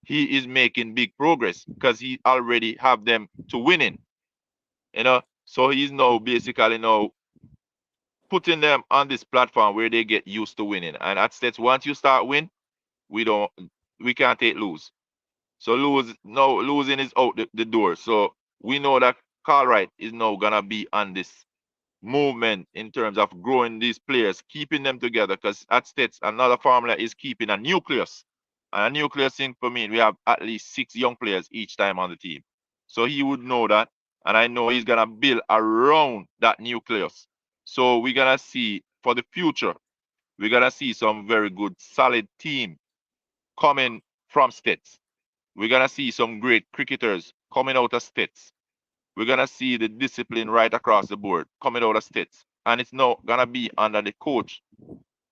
he is making big progress because he already have them to winning. You know, So he's now basically now putting them on this platform where they get used to winning. And at States, once you start win, we don't we can't take lose. So losing is out the door. So we know that Carl Wright is now gonna be on this movement in terms of growing these players, keeping them together. Because at States, another formula is keeping a nucleus. And a nucleus thing for me, we have at least 6 young players each time on the team. So he would know that. And I know he's gonna build around that nucleus. So we're gonna see for the future, we're gonna see some very good solid team coming from States. We're gonna see some great cricketers coming out of States. We're gonna see the discipline right across the board coming out of States. And it's now gonna be under the coach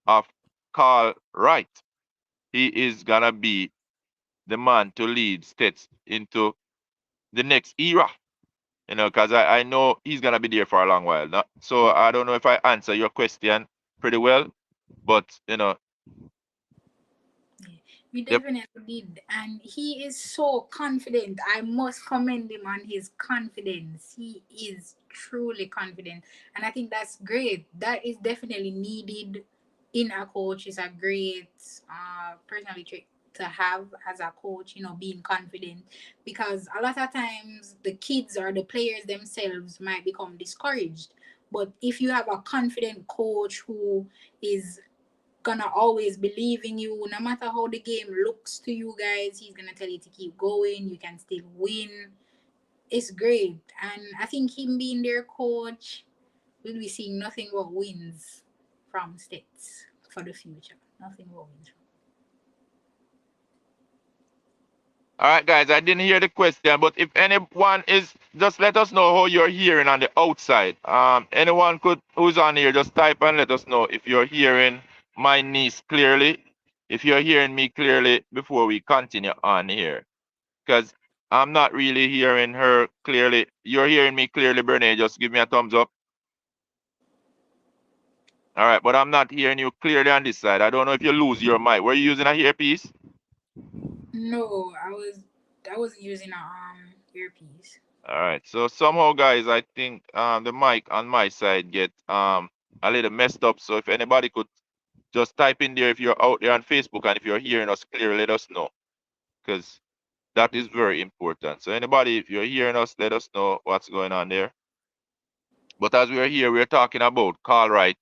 of Carl Wright. He is gonna be the man to lead States into the next era. Because I know he's gonna be there for a long while. So I don't know if I answer your question pretty well, but You yep. definitely did. And he is so confident. I must commend him on his confidence. He is truly confident. And I think that's great. That is definitely needed in a coach. Is a great personality trait to have as a coach, being confident. Because a lot of times the kids or the players themselves might become discouraged. But if you have a confident coach who is gonna always believe in you no matter how the game looks to you guys. He's gonna tell you to keep going, you can still win. It's great. And I think him being their coach, we'll be seeing nothing but wins from States for the future. Nothing but wins. All right, guys, I didn't hear the question, but if anyone is, just let us know how you're hearing on the outside. Anyone who's on here, just type and let us know if you're hearing my niece clearly, if you're hearing me clearly before we continue on here. Because I'm not really hearing her clearly. You're hearing me clearly, Bernie. Just give me a thumbs up. All right, but I'm not hearing you clearly on this side. I don't know if you lose your mic. Were you using a earpiece? No, I was using a earpiece. All right. So somehow, guys, I think the mic on my side get a little messed up. So if anybody could just type in there if you're out there on Facebook and if you're hearing us clearly, let us know, because that is very important. So anybody, if you're hearing us, let us know what's going on there. But as we're here, we're talking about Carl Wright,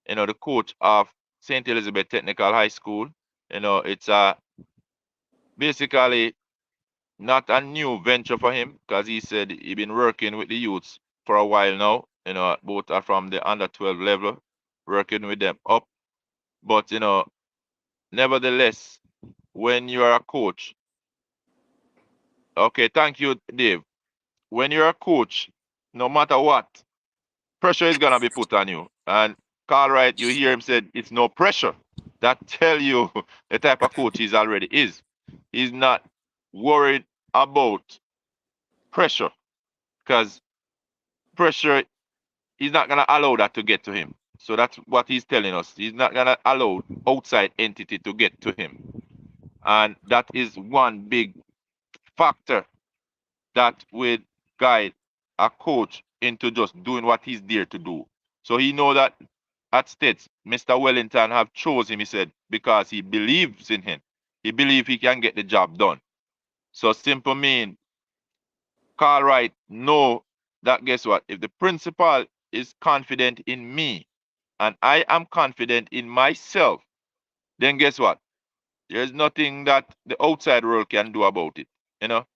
the coach of St. Elizabeth Technical High School. It's basically not a new venture for him, because he said he been working with the youths for a while now. Both are from the under 12 level, working with them up. But nevertheless, when you are a coach, okay, thank you, Dave. When you're a coach, no matter what, pressure is gonna be put on you. And Carl Wright, you hear him said it's no pressure. That tell you the type of coach he's already is. He's not worried about pressure, because pressure, he's not gonna allow that to get to him. So that's what he's telling us. He's not gonna allow outside entity to get to him. And that is one big factor that would guide a coach into just doing what he's there to do. So he know that at States, Mr. Wellington have chose him, he said, because he believes in him. He believes he can get the job done. So simple mean, Carl Wright know that, guess what? If the principal is confident in me and I am confident in myself, then guess what? There's nothing that the outside world can do about it. You know,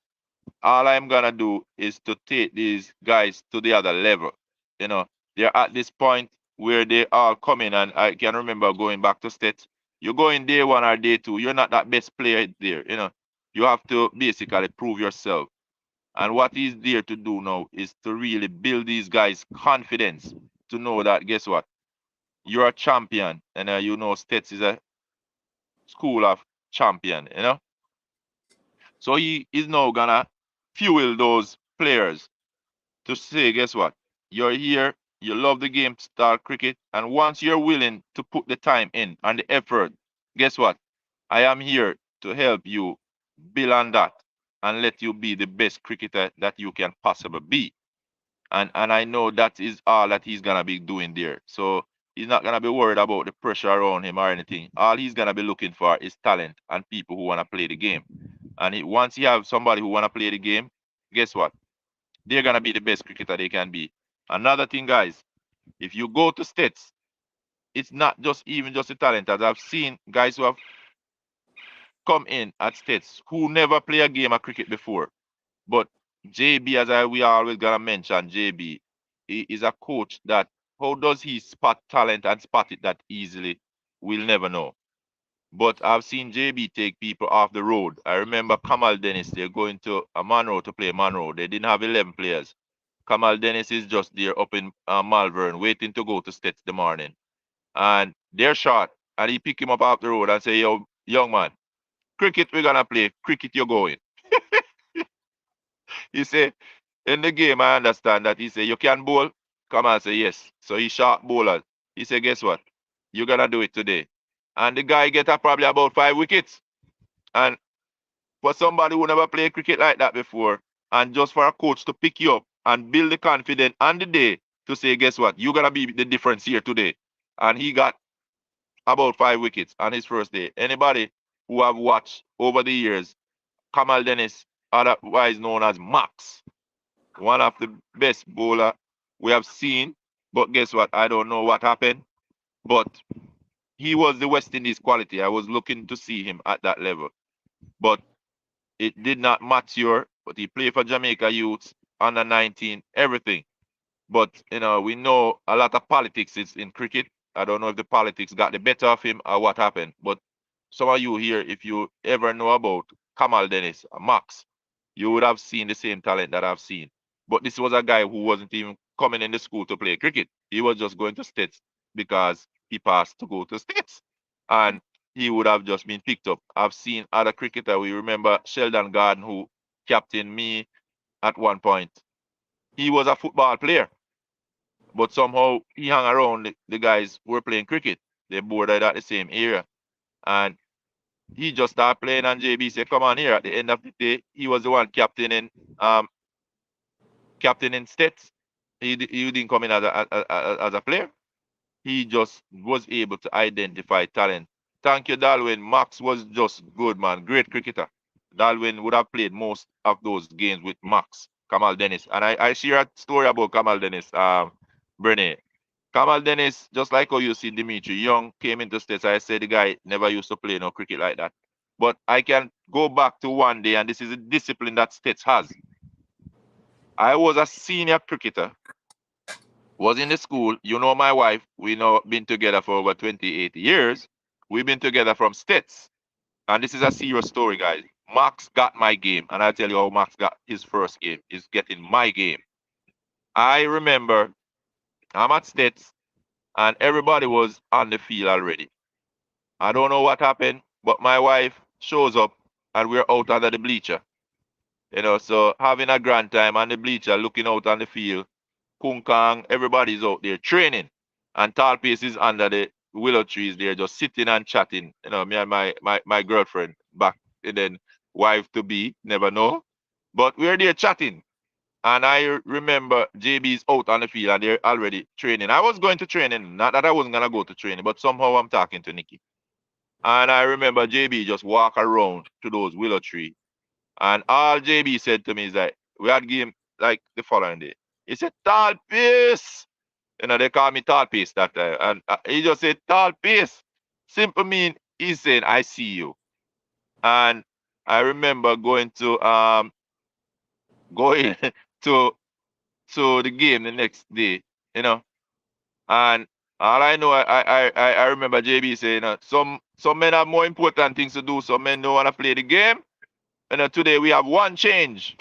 all I'm gonna do is to take these guys to the other level. They're at this point where they are coming, and I can remember going back to State. You go in day one or day two, you're not that best player there. You have to basically prove yourself. And what he's there to do now is to really build these guys' confidence to know that, guess what? You're a champion, and States is a school of champion. So he is now gonna fuel those players to say, guess what? You're here, you love the game, start cricket, and once you're willing to put the time in and the effort, guess what? I am here to help you build on that and let you be the best cricketer that you can possibly be. And I know that is all that he's gonna be doing there. So he's not gonna be worried about the pressure around him or anything. All he's gonna be looking for is talent and people who wanna play the game. And once he have somebody who wanna play the game, guess what? They're gonna be the best cricketer they can be. Another thing, guys, if you go to states, it's not just even just the talent. As I've seen guys who have come in at states who never play a game of cricket before. But JB, we are always gonna mention JB, he is a coach that how does he spot talent and spot it that easily? We'll never know. But I've seen JB take people off the road. I remember Kamal Dennis, they're going to a Monroe to play Monroe. They didn't have 11 players. Kamal Dennis is just there up in Malvern waiting to go to States the morning. And they're short. And he pick him up off the road and say, yo, young man, cricket we're gonna play, cricket you're going. He say, in the game, I understand that. He say, you can bowl? Come and say, yes. So he shot bowler. He say, guess what? You're going to do it today. And the guy get up probably about 5 wickets. And for somebody who never played cricket like that before, and just for a coach to pick you up and build the confidence on the day to say, guess what? You're going to be the difference here today. And he got about 5 wickets on his first day. Anybody who have watched over the years, Kamal Dennis, otherwise known as Max, one of the best bowler we have seen. But guess what? I don't know what happened. But he was the West Indies quality. I was looking to see him at that level. But it did not mature. But he played for Jamaica Youths, under 19, everything. But we know a lot of politics is in cricket. I don't know if the politics got the better of him or what happened. But some of you here, if you ever know about Kamal Dennis, Max, you would have seen the same talent that I've seen. But this was a guy who wasn't even coming in the school to play cricket. He was just going to states because he passed to go to states. And he would have just been picked up. I've seen other cricketer. We remember Sheldon Garden, who captained me at one point. He was a football player, but somehow he hung around the guys who were playing cricket. They bordered at the same area. And he just started playing, and JB said, come on here. At the end of the day, he was the one captaining states. He didn't come in as a player. He just was able to identify talent. Thank you, Darwin. Max was just good, man. Great cricketer. Darwin would have played most of those games with Max, Kamal Dennis. And I share a story about Kamal Dennis, Brene. Kamal Dennis, just like how you see Dimitri Young came into States, I said the guy never used to play no cricket like that. But I can go back to one day, and this is a discipline that States has. I was a senior cricketer, was in the school. You know my wife, we know been together for over 28 years. We've been together from States. And this is a serious story, guys. Max got my game, and I'll tell you how Max got his first game. He's getting my game. I remember I'm at States, and everybody was on the field already. I don't know what happened, but my wife shows up, and we're out under the bleacher. So having a grand time on the bleacher, looking out on the field. Kung Kang, everybody's out there training. And Tall Pace is under the willow trees there, just sitting and chatting. Me and my girlfriend back, and then wife to be, never know. But we're there chatting. And I remember JB's out on the field and they're already training. I was going to training, not that I wasn't gonna go to training, but somehow I'm talking to Nikki. And I remember JB just walk around to those willow tree. And all JB said to me is that we had game like the following day. He said, Tall Pace. They call me Tall Pace that time. And he just said, Tall Pace. Simple mean he's saying, I see you. And I remember going going to the game the next day, you know. And all I know, I remember JB saying, some men have more important things to do. Some men don't want to play the game. Today we have one change.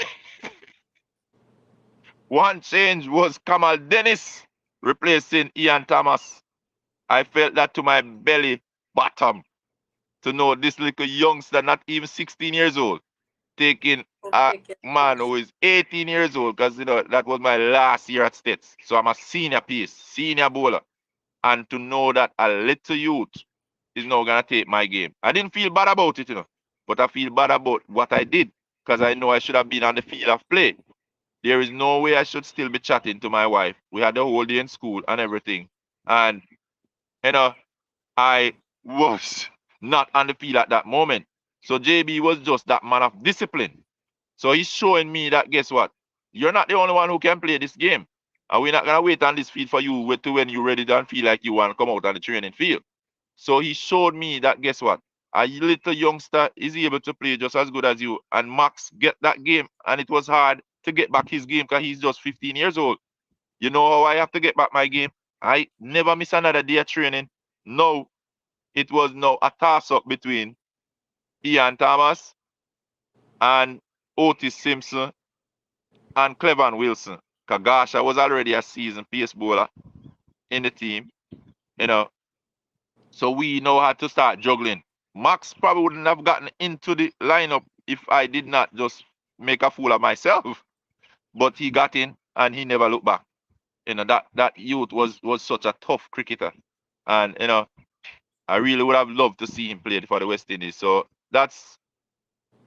One change was Kamal Dennis replacing Ian Thomas. I felt that to my belly bottom to know this little youngster, not even 16 years old, taking a man who is 18 years old, because that was my last year at States. So I'm a senior piece, senior bowler. And to know that a little youth is now gonna take my game. I didn't feel bad about it, but I feel bad about what I did, because I know I should have been on the field of play. There is no way I should still be chatting to my wife. We had the whole day in school and everything. And, you know, I was not on the field at that moment. So JB was just that man of discipline. So he's showing me that, guess what? You're not the only one who can play this game. And we're not going to wait on this field for you to when you're ready and feel like you want to come out on the training field. So he showed me that, guess what? A little youngster is able to play just as good as you. And Max get that game. And it was hard to get back his game because he's just 15 years old. You know how I have to get back my game? I never miss another day of training. No, it was now a toss-up between Ian Thomas and Otis Simpson and Clevan Wilson. Kagasha was already a seasoned pace bowler in the team, you know. So we know how to start juggling. Max probably wouldn't have gotten into the lineup if I did not just make a fool of myself. But he got in and he never looked back. That youth was such a tough cricketer. And I really would have loved to see him play for the West Indies. So that's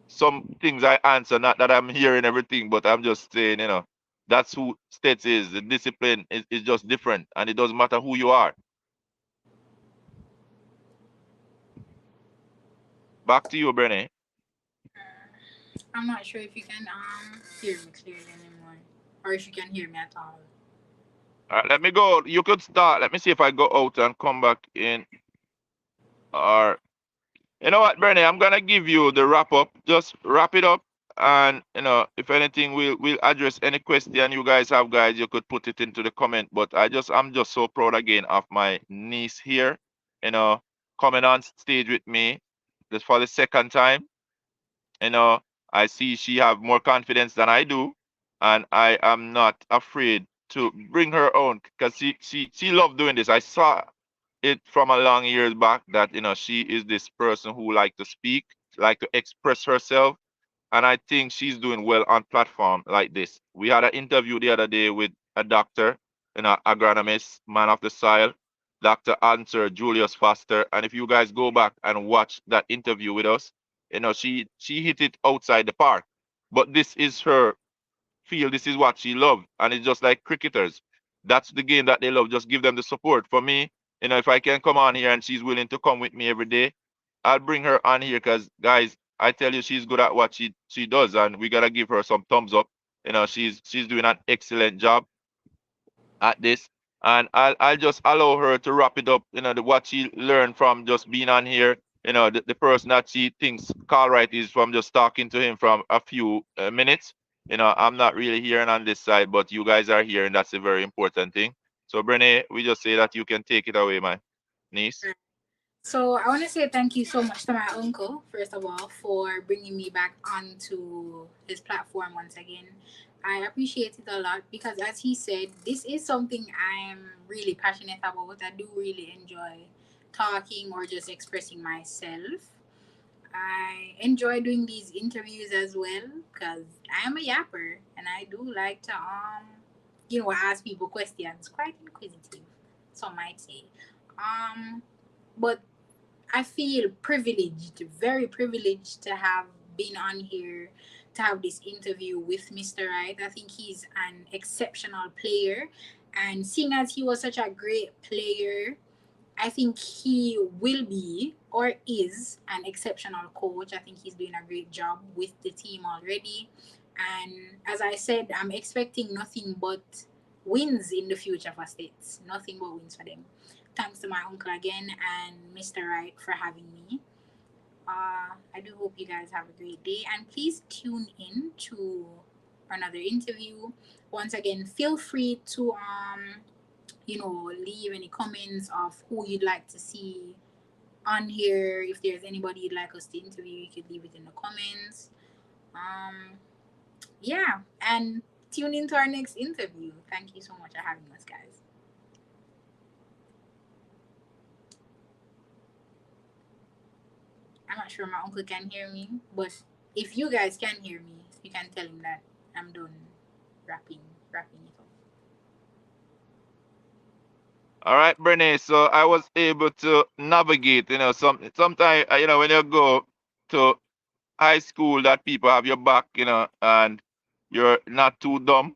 some things I answer, not that I'm hearing everything, but I'm just saying, that's who States is. The discipline is just different, and it doesn't matter who you are. Back to you, Bernie. I'm not sure if you can hear me clearly anymore, or if you can hear me at all. All right, let me go. You could start. Let me see if I go out and come back in. Or you know what, Bernie? I'm gonna give you the wrap up. Just wrap it up, and if anything, we'll address any question you guys have, guys. You could put it into the comment. But I'm just so proud again of my niece here. You know, coming on stage with me, just for the second time. You know, I see she have more confidence than I do, and I am not afraid to bring her own because she loved doing this. I saw it from a long years back that she is this person who like to speak, like to express herself, and I think she's doing well on platform like this. We had an interview the other day with a doctor, agronomist, man of the soil, Dr. Answer Julius Foster. And if you guys go back and watch that interview with us, she hit it outside the park. But this is her feel this is what she loves. And it's just like cricketers. That's the game that they love. Just give them the support. For me, if I can come on here and she's willing to come with me every day, I'll bring her on here because, guys, I tell you, she's good at what she does, and we gotta give her some thumbs up. She's doing an excellent job at this, and I'll just allow her to wrap it up. What she learned from just being on here. The person that she thinks Carl Wright is from just talking to him from a few minutes. I'm not really hearing on this side, but you guys are here, and that's a very important thing. So, Brene, we just say that you can take it away, my niece. So I want to say thank you so much to my uncle, first of all, for bringing me back onto his platform once again. I appreciate it a lot because, as he said, this is something I'm really passionate about. I do really enjoy talking or just expressing myself. I enjoy doing these interviews as well because I am a yapper and I do like to ask people questions. Quite inquisitive, some might say. But I feel privileged, very privileged to have been on here to have this interview with Mr. Wright. I think he's an exceptional player. And seeing as he was such a great player, I think he will be or is an exceptional coach. I think he's doing a great job with the team already. And as I said, I'm expecting nothing but wins in the future for States. Nothing but wins for them. Thanks to my uncle again and Mr. Wright for having me. I do hope you guys have a great day and please tune in to another interview. Once again, feel free to leave any comments of who you'd like to see on here. If there's anybody you'd like us to interview, you could leave it in the comments. Yeah, and tune into our next interview. Thank you so much for having us, guys. I'm not sure my uncle can hear me, but if you guys can hear me, you can tell him that I'm done wrapping it up. All right, Bernie. So I was able to navigate. Sometimes when you go to high school, that people have your back. And you're not too dumb.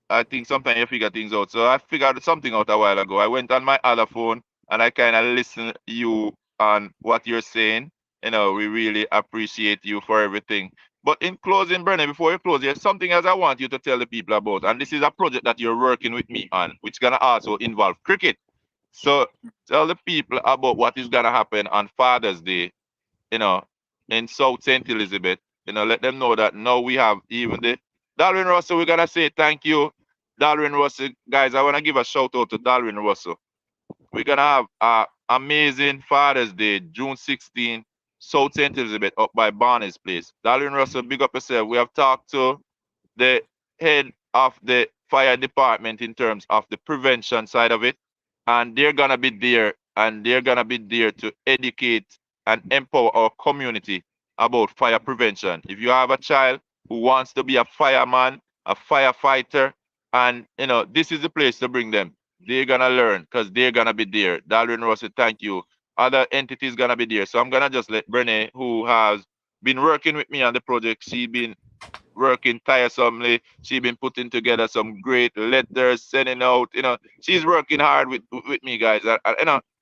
I think sometimes you figure things out. So I figured something out a while ago. I went on my other phone and I kind of listened you on what you're saying. We really appreciate you for everything. But in closing, Brennan, before you close, there's something else I want you to tell the people about. And this is a project that you're working with me on, which gonna also involve cricket. So tell the people about what is gonna happen on Father's Day, you know, in South St. Elizabeth. Let them know that now we have even the Darwin Russell. We're gonna say thank you, Darwin Russell. Guys, I wanna give a shout out to Darwin Russell. We're gonna have a amazing Father's Day, June 16th, South St. Elizabeth up by Barney's place. Darwin Russell, big up yourself. We have talked to the head of the fire department in terms of the prevention side of it. And they're gonna be there and they're gonna be there to educate and empower our community about fire prevention. If you have a child who wants to be a fireman, a firefighter, and this is the place to bring them. They're gonna learn because they're gonna be there. Darwin Russell, thank you. Other entities gonna be there. So I'm gonna just let Brene, who has been working with me on the project, she been working tiresomely. She's been putting together some great letters, sending out. She's working hard with me, guys.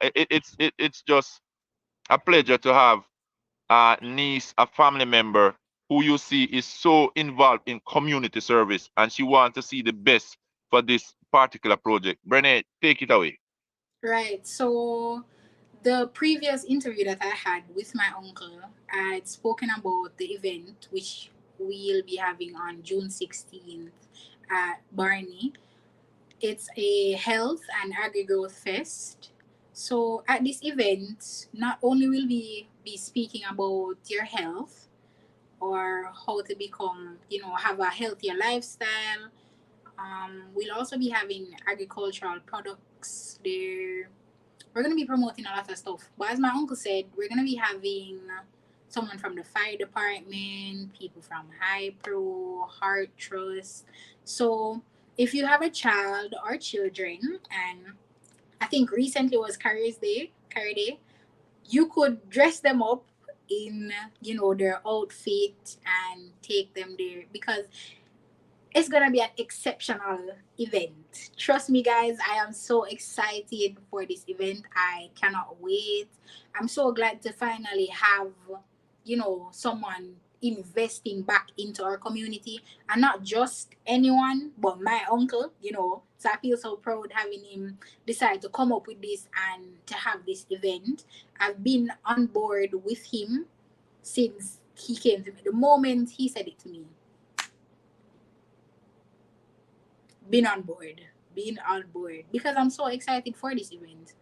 It's just a pleasure to have a niece, a family member who you see is so involved in community service, and she wants to see the best for this particular project. Brene, take it away. Right. So the previous interview that I had with my uncle, I'd spoken about the event which we'll be having on June 16th at Barney. It's a health and agri-growth fest. So at this event, not only will we be speaking about your health or how to become, have a healthier lifestyle. We'll also be having agricultural products there. We're going to be promoting a lot of stuff. But as my uncle said, we're going to be having someone from the fire department, people from High Pro, Heart Trust. So if you have a child or children, and I think recently was Career Day, you could dress them up in their outfit and take them there because it's gonna be an exceptional event. Trust me, guys, I am so excited for this event. I cannot wait. I'm so glad to finally have, someone investing back into our community, and not just anyone, but my uncle. So I feel so proud having him decide to come up with this and to have this event. I've been on board with him since he came to me. The moment he said it to me, being on board because I'm so excited for this event.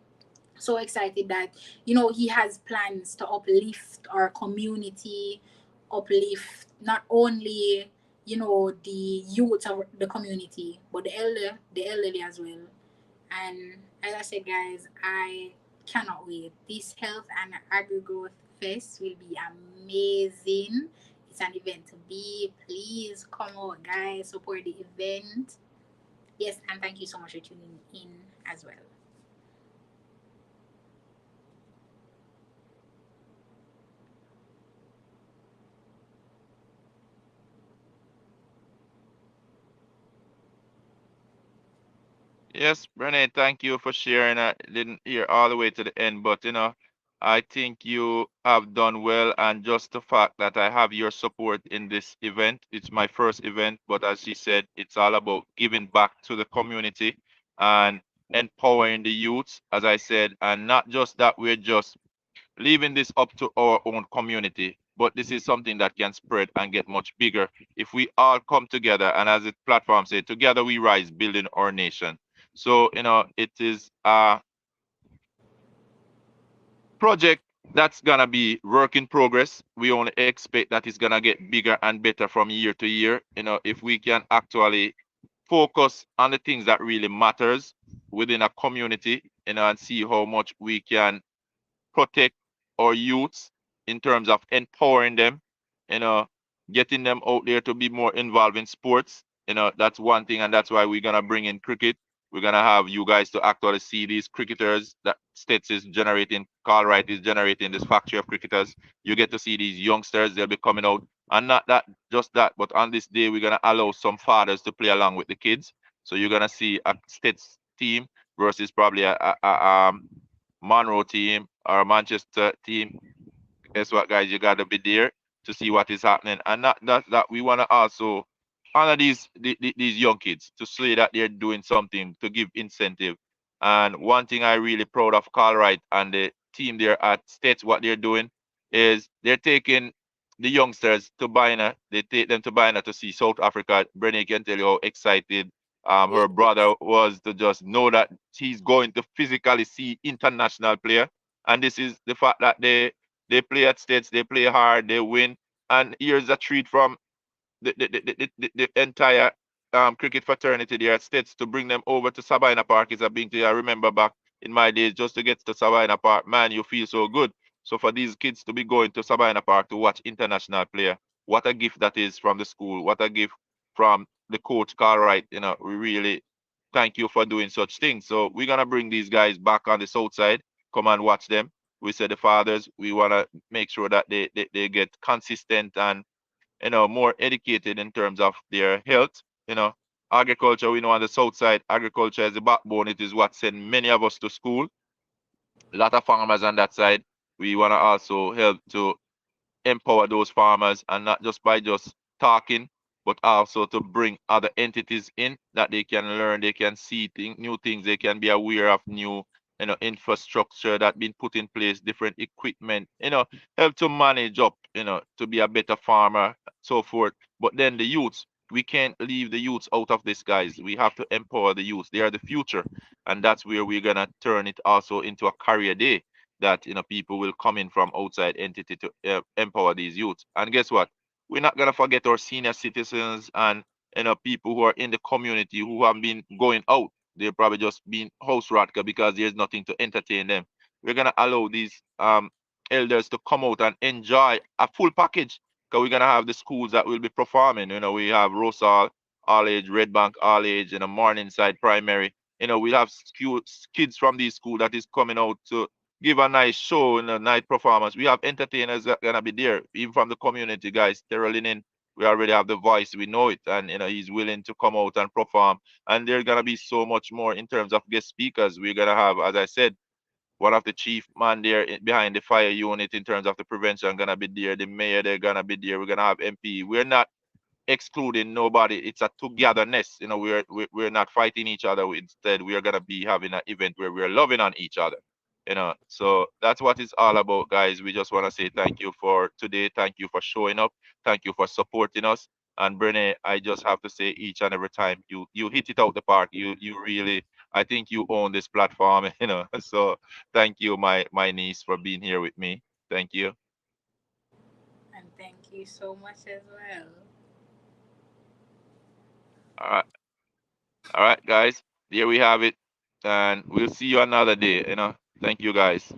So excited that he has plans to uplift our community, uplift not only the youth of the community, but the elderly as well. And as I said, guys, I cannot wait. This health and agri growth fest will be amazing. It's an event to be. Please come out, guys, support the event. Yes, and thank you so much for tuning in as well. Yes, Brene, thank you for sharing. I didn't hear all the way to the end, but I think you have done well. And just the fact that I have your support in this event, it's my first event, but as she said, it's all about giving back to the community and empowering the youths, as I said, and not just that we're just leaving this up to our own community, but this is something that can spread and get much bigger if we all come together. And as the platform said, together we rise, building our nation. So, it is a project that's gonna be work in progress. We only expect that it's gonna get bigger and better from year to year. If we can actually focus on the things that really matters within a community, and see how much we can protect our youths in terms of empowering them, you know, getting them out there to be more involved in sports. That's one thing, and that's why we're gonna bring in cricket. We're gonna have you guys to actually see these cricketers that States is generating, Carl Wright is generating this factory of cricketers. You get to see these youngsters, they'll be coming out. And not that just that, but on this day we're gonna allow some fathers to play along with the kids. So you're gonna see a States team versus probably a Monroe team or a Manchester team. Guess what, guys? You got to be there to see what is happening, and that we want to also honor these young kids to say that they're doing something to give incentive. And one thing I really proud of Carl Wright and the team there at States, what they're doing is they're taking the youngsters to Bina. They take them to Bina to see South Africa. Brenny can tell you how excited Yeah. her brother was to just know that he's going to physically see international player. And this is the fact that they play at States, they play hard, they win. And here's a treat from the entire cricket fraternity there at States to bring them over to Sabina Park is a big thing. I remember back in my days just to get to Sabina Park, man, you feel so good. So for these kids to be going to Sabina Park to watch international player, what a gift that is from the school. What a gift from the coach Carl Wright. You know, we really thank you for doing such things. So we're gonna bring these guys back on the south side. Come and watch them. We said the fathers, we wanna make sure that they get consistent and more educated in terms of their health. You know, agriculture, we know on the south side, agriculture is the backbone. It is what send many of us to school. A lot of farmers on that side. We want to also help to empower those farmers and not just by just talking, but also to bring other entities in that they can learn, they can see new things, they can be aware of new, infrastructure that been put in place, different equipment, help to manage up, to be a better farmer, so forth. But then the youths, we can't leave the youths out of this, guys. We have to empower the youths. They are the future, and that's where we're gonna turn it also into a career day that people will come in from outside entity to empower these youths. And guess what? We're not gonna forget our senior citizens and people who are in the community who have been going out. They're probably just being house ratka because there's nothing to entertain them. We're gonna allow these elders to come out and enjoy a full package. Because we're gonna have the schools that will be performing. We have Rosal, all age, Red Bank, all age, Morningside Primary. We'll have kids from these schools that is coming out to give a nice show and a night performance. We have entertainers that gonna be there, even from the community, guys. Terrellin, we already have the voice, we know it, and he's willing to come out and perform. And there's gonna be so much more in terms of guest speakers. We're gonna have, as I said, one of the chief man there behind the fire unit in terms of the prevention gonna be there. The mayor, they're gonna be there. We're gonna have MP. We're not excluding nobody. It's a togetherness. We're not fighting each other. Instead, we are gonna be having an event where we're loving on each other. So that's what it's all about, guys. We just want to say thank you for today. Thank you for showing up. Thank you for supporting us. And Brene, I just have to say each and every time you hit it out the park. You really, I think you own this platform. So thank you, my niece, for being here with me. Thank you. And thank you so much as well. All right. All right, guys. There we have it. And we'll see you another day. Thank you, guys.